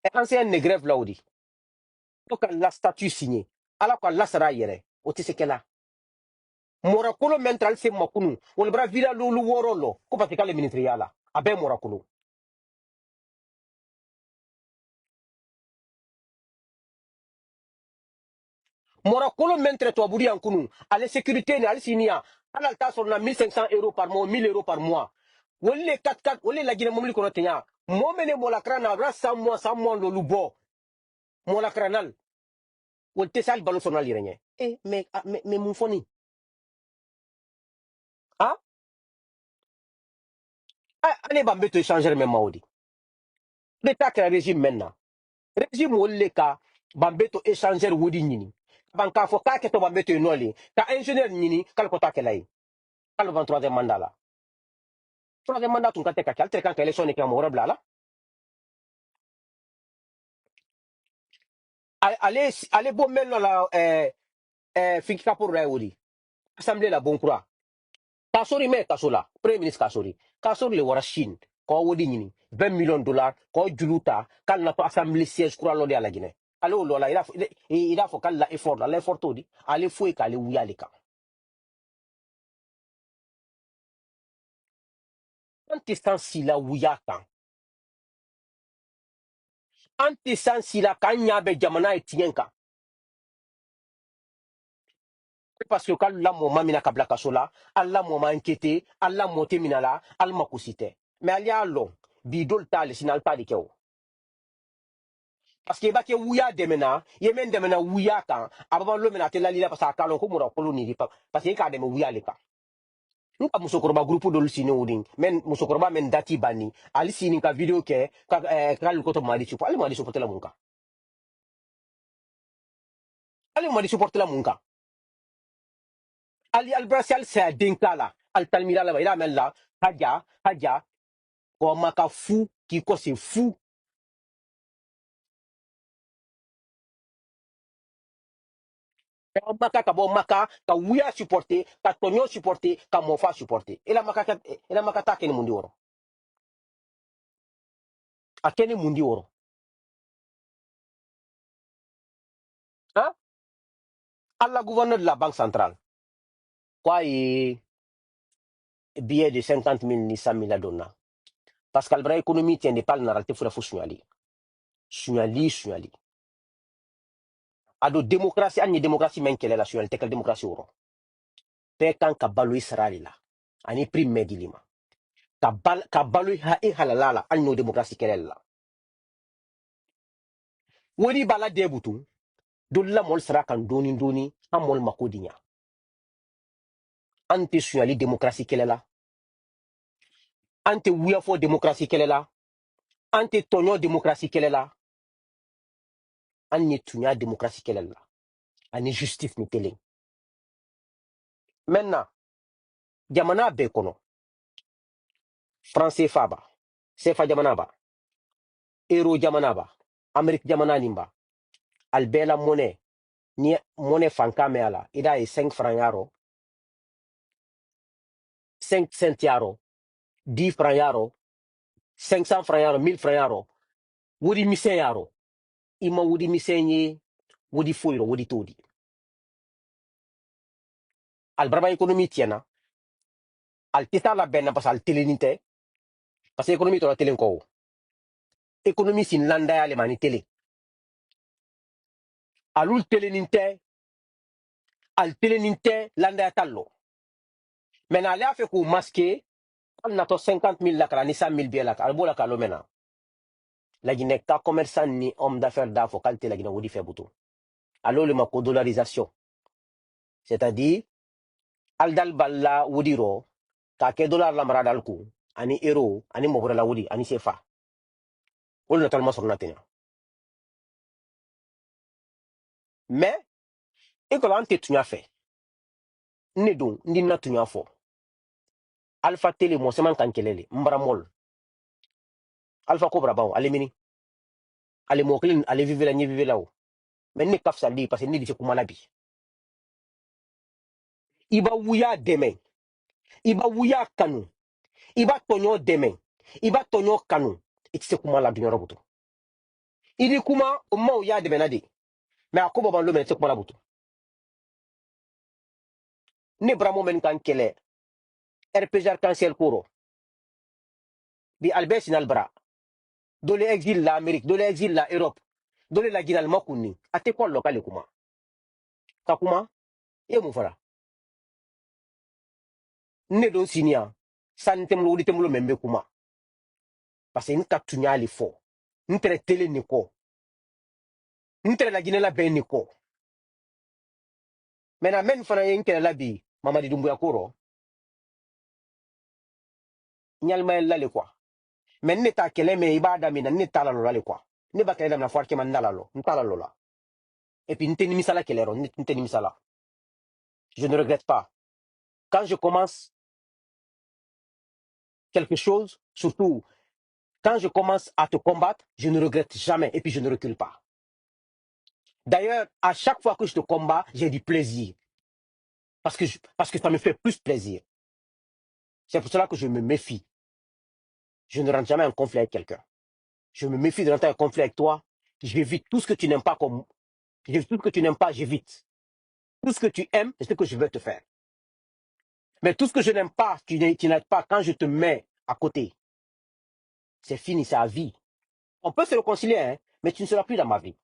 Et ancien ne grève là odi. Donc la statut signé. Alors que la sera yere. Oti sekela. Morakolo mentral se makunu. On bra vira lulu worolo. Ko patika le ministériala. Abe morakolo. Morakolo mentre to aburi ankunu. Ale sécurité ni ale sinia. Ala ta sur na 1500 euros par mois, 1000 euros par mois. Wole 4 wole la Guinée momli kono tenya. Momene molakrana bra 100 mois lo lubo. Molakranal. Wolte sal balo sonal irenye. Mais mon foni. Ah? Allez bambeto échanger même maudi. L'état que le régime maintenant. Régime wole ka bambeto échanger wodi nini. Banka fo ka keto bambeto enoli. Ka ingénieur nini kal kota kelai. Kal 23e mandat là. 3e mandat tun kate ka kal tere kan élection ni ka mo rebla là. Allez bon maintenant là fikika pour wodi. Assemblée la bon croix. Kasori me kasola. Premier ministre Kasori. Kasori le wara Chine. Ko wodi nini 20 millions de dollars ko juluta kan na to assemblée siège croix lo de la Guinée. Allo lo la il a faut kan la effort la l'effort to di. Allez foué ka le wuya le ka. Ante sansila wuyaka. Ante sansila kanyabe jamana etienka. Parce que quand la moma mina kabla kasola, alla moma enquêté, alla moté minala, alma kusite. Mais alia long, bidol tale sinal pas keo. Parce que ba ke wuya demena, yemen demena wuya kan, ababa lo mena tela lila parce que kalon ko mura koloni pa. Parce que ka dem wuya le pa. Nka musokoroba groupe dol sini udin, men musokoroba men dati bani, ali sini ka video ke ka lu ko to mali support, ali mali support la munka. Ali mali support la munka. Ali albrasial se dinkala, al talmira la ila mella, haja, ko maka fou qui ko c'est fou. Ka maka ka bo maka ka wuya supporter, ka tonyo supporter, ka mofa supporter. Ila maka ta keni mundi woro. A keni mundi woro. Hein? Alla gouverneur de la Banque centrale. Quoi billet de 50 000 ni 100 000 donna. Parce que la économie tient pas le narratif pour la sugnali. Sugnali. Ado démocratie, ani démocratie men kele la sugnali, tekel démocratie woro. Pekan ka balu Israël la. Ani prime medilima. Ka balu ha e halalala, ani no démocratie kele la. Wodi bala debutu. Dolla mol sera kan doni, an mol makodinya. Ante sugnali démocratie kele la. Ante wuya fo démocratie kele la. Ante tonyo démocratie kele la. Ane tunya démocratie kele la. Ane justice ni tele. Maintenant, jamana be kono. France CFA ba. CFA jamana ba. Euro jamana ba. Amérique jamana nimba. Albela monnaie. Ni monnaie fanka me ala. Ida e 5 francs yaro. 5 cents yaro. 10 francs yaro. 500 francs yaro. 1000 francs yaro. Wodi misen yaro. Ima wodi misen ye. Wodi foiro. Wodi todi. Albraba économie tiena. Al tita la benna pas al telenite. Parce que économie to la telen ko. Économie sin landa ya le mani tele. Alul teleninte. Al teleninte landa ya tallo. Men ale a fait qu'on masque. Al nato 50 000 lakra ni 100 000 biye lakra. Al bo lakra lo mena. La Guinée ka commerçant ni homme d'affaires d'affaires qualité la Guinée wodi fait bouton. Alors le mako dollarisation. C'est-à-dire al dal balla wodi ro ka ke dollar la mara dal ku ani euro ani mo la wodi ani CFA. Wol na talma sorna tena. Mais e ko ante tunya fait. Ne don ndi na tunya fo. Alpha tele mo seman kan kelele mbara mol. Alpha cobra bawo ale mini. Ale mo klin ale vive la ni vive la o. Mais ne kaf sali parce que ni di kuma labi. Iba wuya demain. Iba wuya kanu. Iba tonyo demain. Iba tonyo kanu. Itse kuma la dunya robuto. Idi kuma umma ya demain adi. Mais akoba ban lo men itse kuma la buto. Ne bramo men kan kele. RPG arc-en-ciel kuro. Bi Albert Sinalbra. Dole exil la Amérique, dole exil la Europe. Dole la Guinée makuni. Ate kwa lokale kuma. Kakuma. E mu fara. Ne don sinia. Santem lo ditem lo membe kuma. Parce que nka tunyali fo. Ntere tele niko. Ntere la Guinée la ben niko. Mena men fana yenke la bi. Mamadi Doumbouya Koro. Nyalma la le kwa. Men ne ta kele me ibada mina ne tala lo la le kwa. Ne ba kele na foire ke mandala lo. Ntala lo la. Et puis nte ni misala kelero. Nte ni misala. Je ne regrette pas. Quand je commence quelque chose, surtout quand je commence à te combattre, je ne regrette jamais et puis je ne recule pas. D'ailleurs, à chaque fois que je te combats, j'ai du plaisir. Parce que ça me fait plus plaisir. C'est pour cela que je me méfie. Je ne rentre jamais en conflit avec quelqu'un. Je me méfie de rentrer en conflit avec toi. J'évite tout ce que tu n'aimes pas comme... Tout ce que tu n'aimes pas, j'évite. Tout ce que tu aimes, c'est ce que je veux te faire. Mais tout ce que je n'aime pas, tu n'aimes pas quand je te mets à côté. C'est fini, c'est à vie. On peut se réconcilier, hein, mais tu ne seras plus dans ma vie.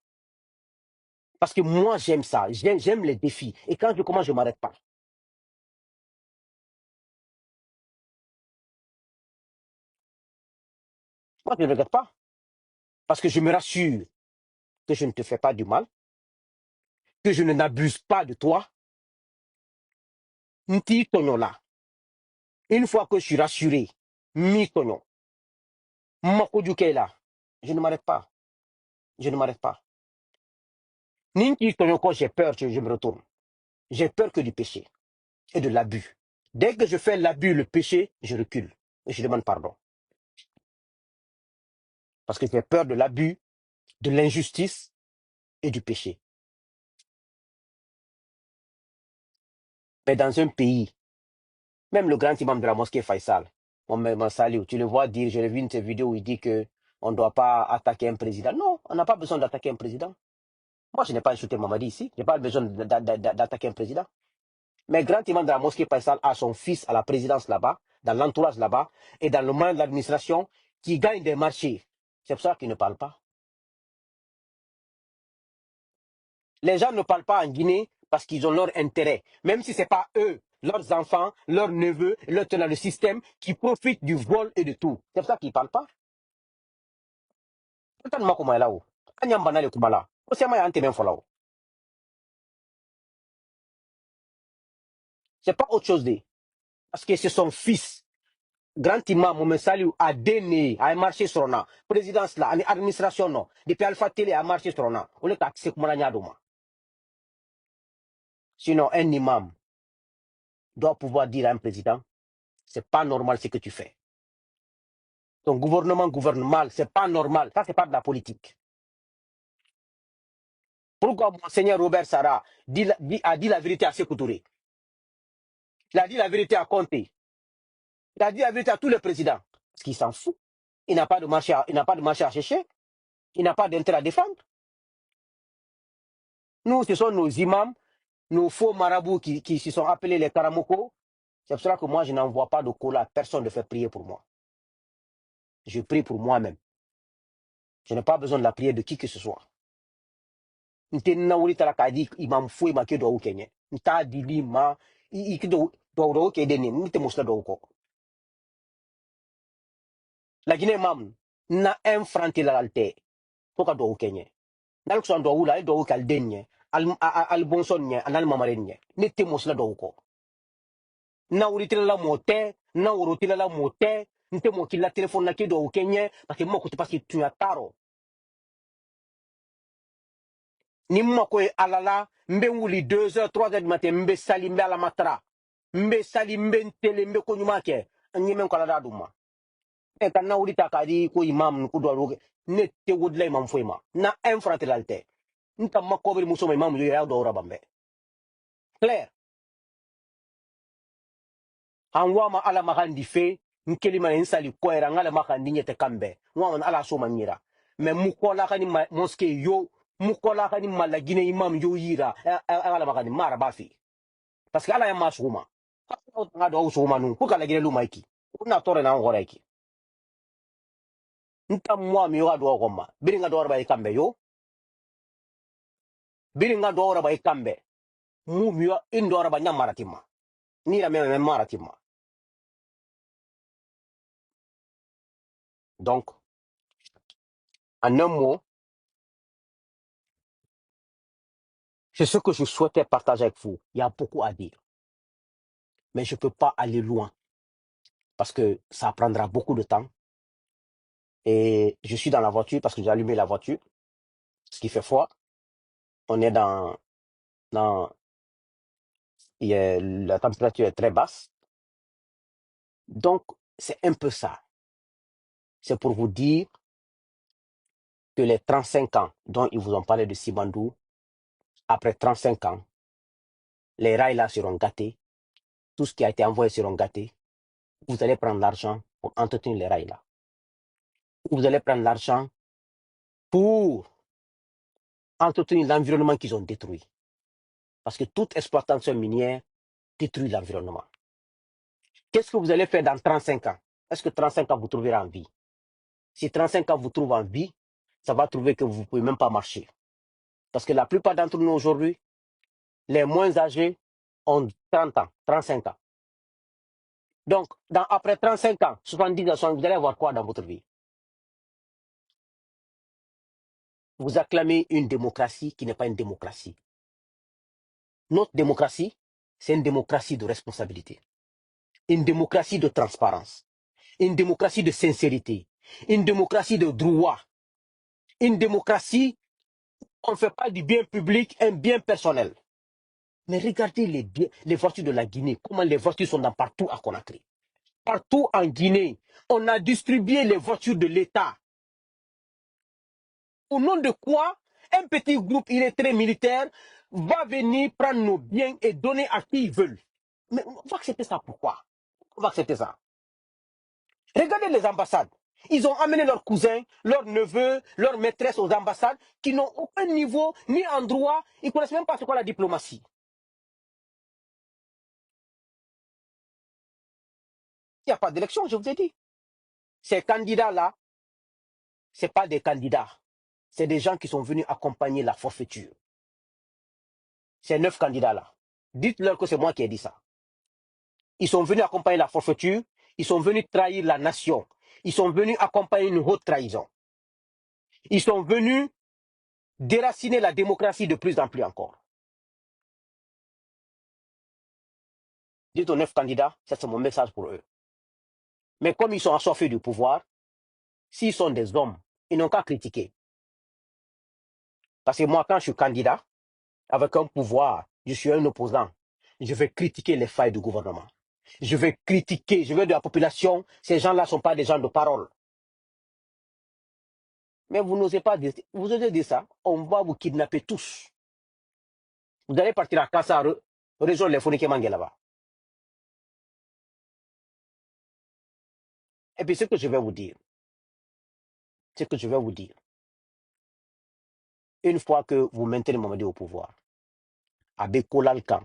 Parce que moi, j'aime ça. J'aime les défis. Et quand je commence, je ne m'arrête pas. Moi, je ne regrette pas. Parce que je me rassure que je ne te fais pas du mal, que je ne n'abuse pas de toi. Nti tonyo là. Une fois que je suis rassuré, mi tonyo, makoduke est là, je ne m'arrête pas. Je ne m'arrête pas. Ninti tonyo, quand j'ai peur, je me retourne. J'ai peur que du péché et de l'abus. Dès que je fais l'abus, le péché, je recule. Et je demande pardon. Parce que j'ai peur de l'abus, de l'injustice et du péché. Mais dans un pays, même le grand imam de la mosquée Faisal, on salue, tu le vois dire, je l'ai vu une de ses vidéos où il dit que on ne doit pas attaquer un président. Non, on n'a pas besoin d'attaquer un président. Moi, je n'ai pas insulté Mamadi ici. Je n'ai pas besoin d'attaquer un président. Mais grand imam de la mosquée Faisal a son fils à la présidence là-bas, dans l'entourage là-bas, et dans le monde de l'administration, qui gagne des marchés. C'est pour ça qu'il ne parle pas. Les gens ne parlent pas en Guinée parce qu'ils ont leur intérêt. Même si ce n'est pas eux, leurs enfants, leurs neveux, le système qui profitent du vol et de tout. C'est pour ça qu'ils ne parlent pas. C'est pas autre chose. Parce que c'est son fils. Grand imam Mohamed Saliou a donné, a marché sur la présidence là, administration non. Depuis Alpha Télé a marché sur la. On est accès comme sinon, un imam doit pouvoir dire à un président, c'est pas normal ce que tu fais. Ton gouvernement gouverne mal, c'est pas normal. Ça, c'est pas de la politique. Pourquoi Monseigneur Robert Sarah a dit la vérité à Sékou Touré? Il a dit la vérité à Conté. Il a dit la vérité à tous les présidents. Parce qu'il s'en fout. Il n'a pas de marché à chercher. Il n'a pas d'intérêt à défendre. Nous, ce sont nos imams, nos faux marabouts qui se sont appelés les Karamoko. C'est pour cela que moi, je n'envoie pas de cola à personne de faire prier pour moi. Je prie pour moi-même. Je n'ai pas besoin de la prière de qui que ce soit. Nte na wuri tara ka di imam fou ma ke do kenye. Nta di li ma I ke do ke de ni nte musla do ko. La Guinée mam na enfranti la lalte. Poka do kenye. Nal ko do wula do kal denye. Al bonson nye anal mamarenye. Nte musla do ko. Na wuri tira la mote, na wuri tira la mote. Nte mo kila téléphone na ke do kenye parce que mo ko te parce que tu as taro. Ni mako e alala mbe wuli 2h 3h du matin mbe sali mbe ala matra mbe sali mbe ntele mbe ko nyuma ke nyime ko ala duma e kan na wuli takadi ko imam ko do roge ne te wudla imam fo ima na infratelalité nta mako be muso imam yo ya do rabambe clair anwa ma ala makandi fe nkeli ma nsali ko era ngala makandi nyete kambe nwa ala so manyira me mukola kani mosque yo mukola kani malagine imam yo yira ala makandi mara bafi parce que ala ya masuma nga do usuma nu ko kala gire lu maiki una tore na ngora iki nta mwa mi wa do goma biri nga do ba ikambe yo biri nga do ba ikambe mu mi wa indo ba nyamaratima ni la me maratima donc en un mot c'est ce que je souhaitais partager avec vous. Il y a beaucoup à dire mais je peux pas aller loin parce que ça prendra beaucoup de temps et je suis dans la voiture parce que j'ai allumé la voiture ce qui fait froid. On est dans la température est très basse. Donc, c'est un peu ça. C'est pour vous dire que les 35 ans dont ils vous ont parlé de Sibandou, après 35 ans, les rails là seront gâtés. Tout ce qui a été envoyé seront gâtés. Vous allez prendre l'argent pour entretenir les rails là. Vous allez prendre l'argent pour entretenir l'environnement qu'ils ont détruit. Parce que toute exploitation minière détruit l'environnement. Qu'est-ce que vous allez faire dans 35 ans? est-ce que 35 ans vous trouverez en vie? Si 35 ans vous trouvent en vie, ça va trouver que vous ne pouvez même pas marcher. Parce que la plupart d'entre nous aujourd'hui, les moins âgés ont 30 ans, 35 ans. Donc, après 35 ans, 70 ans, vous allez avoir quoi dans votre vie? Vous acclamez une démocratie qui n'est pas une démocratie. Notre démocratie, c'est une démocratie de responsabilité, une démocratie de transparence, une démocratie de sincérité, une démocratie de droit, une démocratie où on ne fait pas du bien public un bien personnel. Mais regardez les voitures de la Guinée, comment les voitures sont partout à Conakry. Partout en Guinée, on a distribué les voitures de l'État. Au nom de quoi un petit groupe illettré militaire va venir prendre nos biens et donner à qui ils veulent. Mais on va accepter ça pourquoi? On va accepter ça. Regardez les ambassades. Ils ont amené leurs cousins, leurs neveux, leurs maîtresses aux ambassades qui n'ont aucun niveau ni en droit. Ils ne connaissent même pas ce qu'est la diplomatie. Il n'y a pas d'élection, je vous ai dit. Ces candidats-là, ce pas des candidats. C'est des gens qui sont venus accompagner la forfaiture. Ces 9 candidats-là. Dites-leur que c'est moi qui ai dit ça. Ils sont venus accompagner la forfaiture. Ils sont venus trahir la nation. Ils sont venus accompagner une haute trahison. Ils sont venus déraciner la démocratie de plus en plus encore. Dites aux 9 candidats, c'est mon message pour eux. Mais comme ils sont assoiffés du pouvoir, s'ils sont des hommes, ils n'ont qu'à critiquer. Parce que moi, quand je suis candidat, avec un pouvoir, je suis un opposant, je vais critiquer les failles du gouvernement. Je vais critiquer, je veux de la population, ces gens-là ne sont pas des gens de parole. Mais vous n'osez pas dire, vous osez dire ça, on va vous kidnapper tous. Vous allez partir à Kassa, rejoindre les Fonike Mangé là-bas. Et puis ce que je vais vous dire, une fois que vous maintenez Mamadi au pouvoir, avec Kolalkan,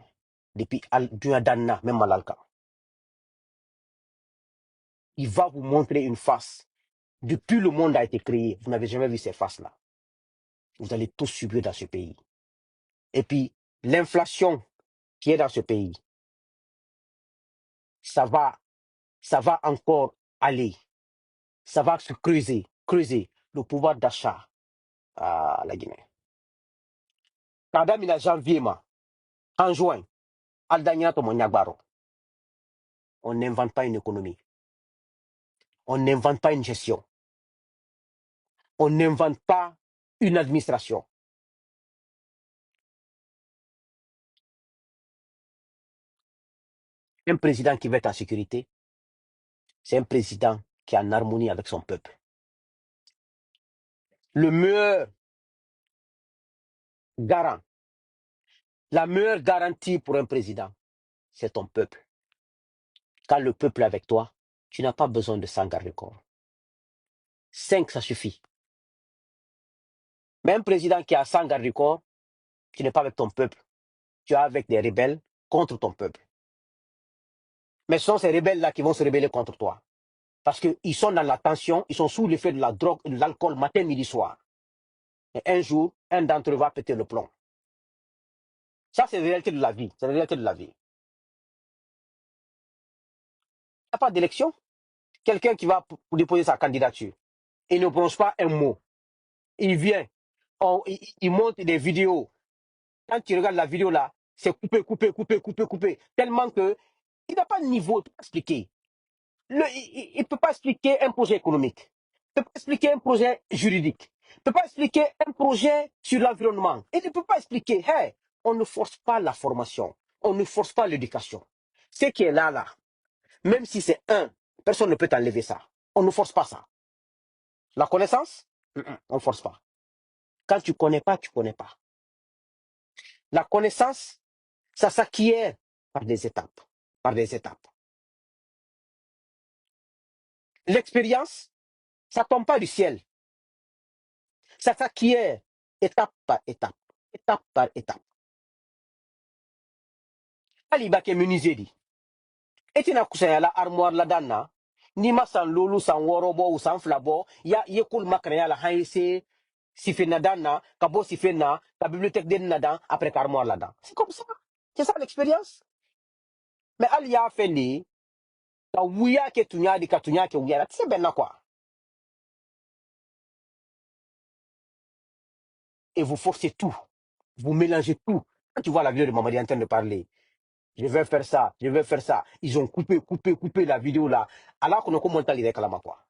depuis Duadanna, même Malalkan, il va vous montrer une face. Depuis le monde a été créé, vous n'avez jamais vu ces faces-là. Vous allez tous subir dans ce pays. Et puis, l'inflation qui est dans ce pays, ça va encore aller. Ça va se creuser le pouvoir d'achat à la Guinée. Kadam ina janvier, en juin, on n'invente pas une économie. On n'invente pas une gestion. On n'invente pas une administration. Un président qui veut être en sécurité, c'est un président qui est en harmonie avec son peuple. Le meilleur garant, la meilleure garantie pour un président, c'est ton peuple. Quand le peuple est avec toi, tu n'as pas besoin de 100 garde-corps. 5, ça suffit. Mais un président qui a 100 garde-corps, tu n'es pas avec ton peuple. Tu es avec des rebelles contre ton peuple. Mais ce sont ces rebelles-là qui vont se rebeller contre toi. Parce qu'ils sont dans la tension, ils sont sous l'effet de la drogue et de l'alcool matin, midi, soir. Et un jour, un d'entre eux va péter le plomb. Ça, c'est la réalité de la vie. C'est la réalité de la vie. Il n'y a pas d'élection. Quelqu'un qui va déposer sa candidature, il ne prononce pas un mot. Il vient, il monte des vidéos. Quand tu regardes la vidéo là, c'est coupé. Tellement que il n'a pas de niveau, il ne peut pas expliquer. Il ne peut pas expliquer un projet économique. Il ne peut pas expliquer un projet juridique. Il ne peut pas expliquer un projet sur l'environnement. Il ne peut pas expliquer, hey, on ne force pas la formation. On ne force pas l'éducation. Ce qui est là, même si c'est personne ne peut t'enlever ça. On ne force pas ça. La connaissance, on ne force pas. Quand tu ne connais pas, tu ne connais pas. La connaissance, ça s'acquiert par des étapes. L'expérience, ça ne tombe pas du ciel. Ça s'acquiert étape par étape. Ali bake menuisier di. Et tu n'as la armoire là-dedans, Ni ma san lolu san worobo ou san flabo, ya yekul makraya la haïse, sife nadana, kabo sife na, la bibliothèque de nadan, après carmoire là-dedans. C'est comme ça. C'est ça l'expérience. Mais al ya fait li, ka wuya ke tunya di ka tunya ke wuya, c'est ben quoi. Et vous forcez tout. Vous mélangez tout. Quand tu vois la vidéo de Mamadi en train de parler, je vais faire ça, je vais faire ça. Ils ont coupé la vidéo là. Alors qu'on a commenté les réclamations quoi.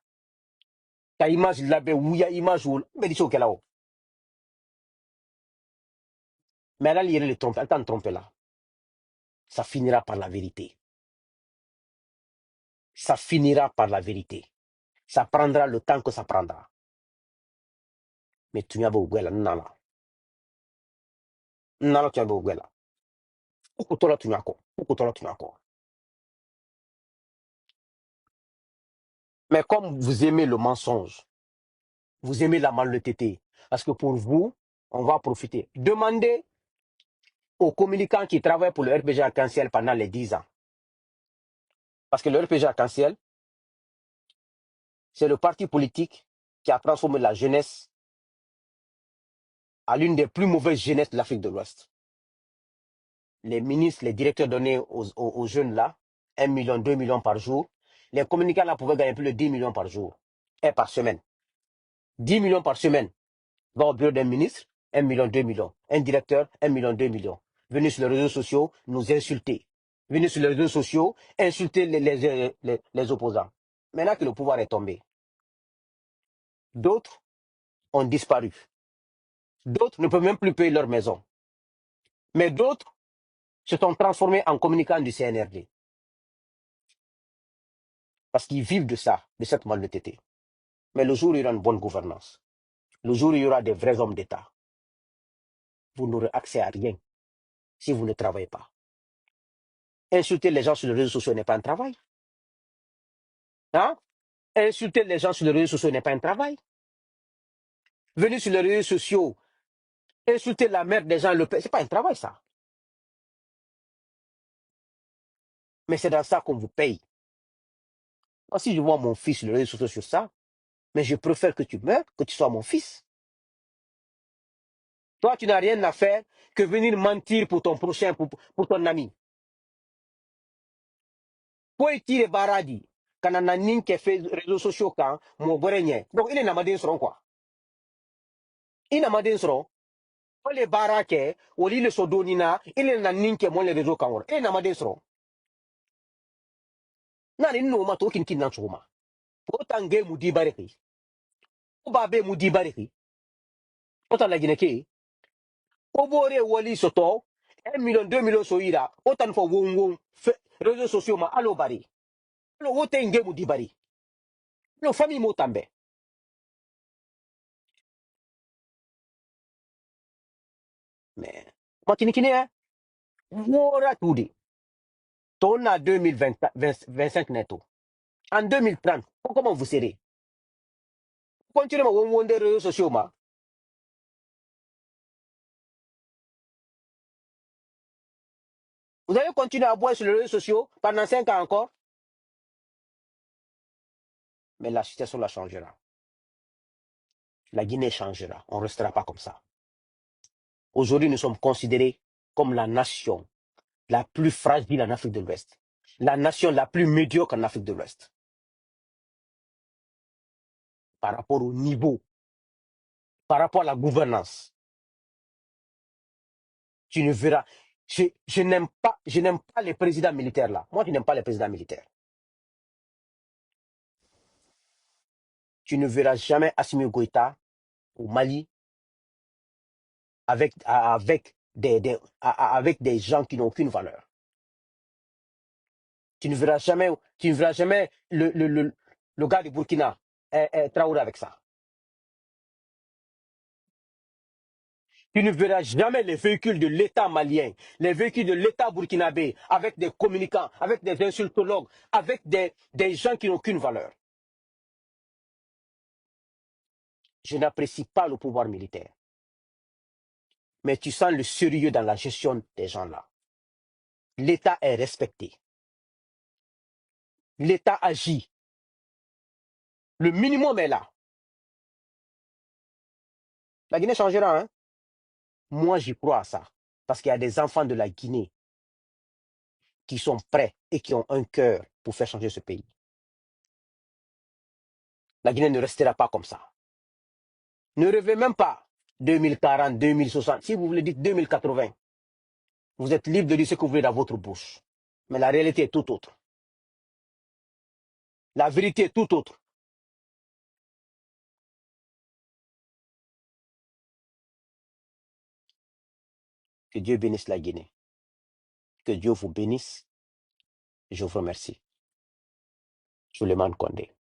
Ta image là, ben wuya image ou, ben dis là haut. Mais là, il le trompe, elle t'en trompe là. Ça finira par la vérité. Ça finira par la vérité. Ça prendra le temps que ça prendra. Mais tu n'as pas oublié là, non là. Non là, tu n'as pas oublié là. Pourquoi toi tu n'as quoi? Pourquoi toi tu n'as quoi? Mais comme vous aimez le mensonge, vous aimez la malhonnêteté, parce que pour vous, on va profiter. Demandez aux communicants qui travaillent pour le RPG Arc-en-Ciel pendant les 10 ans. Parce que le RPG Arc-en-Ciel, c'est le parti politique qui a transformé la jeunesse à l'une des plus mauvaises jeunesses de l'Afrique de l'Ouest. Les ministres, les directeurs donnaient aux jeunes là, 1 million, 2 millions par jour. Les communicants là pouvaient gagner plus de 10 millions par jour et par semaine. 10 millions par semaine. Va au bureau d'un ministre, 1 million, 2 millions. Un directeur, 1 million, 2 millions. Venez sur les réseaux sociaux, nous insulter. Venez sur les réseaux sociaux, insulter les opposants. Maintenant que le pouvoir est tombé, d'autres ont disparu. D'autres ne peuvent même plus payer leur maison. Mais d'autres se sont transformés en communicants du CNRD. Parce qu'ils vivent de ça, de cette malhonnêteté. Mais le jour où il y aura une bonne gouvernance, le jour où il y aura des vrais hommes d'État, vous n'aurez accès à rien si vous ne travaillez pas. Insulter les gens sur les réseaux sociaux n'est pas un travail. Hein? Insulter les gens sur les réseaux sociaux n'est pas un travail. Venir sur les réseaux sociaux, insulter la mère des gens, c'est pas un travail ça. Mais c'est dans ça qu'on vous paye. Moi, si je vois mon fils sur les réseaux sociaux sur ça, mais je préfère que tu meurs, que tu sois mon fils. Toi, tu n'as rien à faire que venir mentir pour ton prochain, pour ton ami. Pour tirer baradi, quand on a nin qui fait réseaux sociaux quand, mon gorenye. Donc, il est namadin sur quoi? Il est namadin sur les barake, ou l'île Sodonina, il est nanin qui est moins les réseaux quand. Il est namadin sur. Nan in no ma to kin kin nan chuma. Autant ge mu di bareki. O ba be mu di bareki. Autant la gineke. O bore wali soto. 1 million, 2 millions so ira. Autant fo won won. Réseaux sociaux ma alo bari. Alo wote nge mu di bari. Lo famille mo tambe. Mais. Ma kini kini hein. Wora tudi. Ton à 2025 netto. En 2030, comment vous serez? Continuez à won won des réseaux sociaux ma. Vous allez continuer à boire sur les réseaux sociaux pendant 5 ans encore. Mais la situation la changera. La Guinée changera. On ne restera pas comme ça. Aujourd'hui, nous sommes considérés comme la nation la plus fragile en Afrique de l'Ouest. La nation la plus médiocre en Afrique de l'Ouest. Par rapport au niveau, par rapport à la gouvernance. Tu ne verras. Je n'aime pas les présidents militaires là. Moi, je n'aime pas les présidents militaires. Tu ne verras jamais Assimi Goïta au Mali avec des gens qui n'ont aucune valeur. Tu ne verras jamais le gars du Burkina Traoré avec ça. Tu ne verras jamais les véhicules de l'État malien, les véhicules de l'État burkinabé, avec des communicants, avec des insultologues, avec des gens qui n'ont aucune valeur. Je n'apprécie pas le pouvoir militaire. Mais tu sens le sérieux dans la gestion des gens là. L'État est respecté. L'État agit. Le minimum est là. La Guinée changera, hein? Moi, j'y crois à ça. Parce qu'il y a des enfants de la Guinée qui sont prêts et qui ont un cœur pour faire changer ce pays. La Guinée ne restera pas comme ça. Ne rêvez même pas 2040, 2060. Si vous voulez dire 2080, vous êtes libre de dire ce que vous voulez dans votre bouche. Mais la réalité est tout autre. La vérité est tout autre. Que Dieu bénisse la Guinée. Que Dieu vous bénisse. Je vous remercie. Souleymane Condé.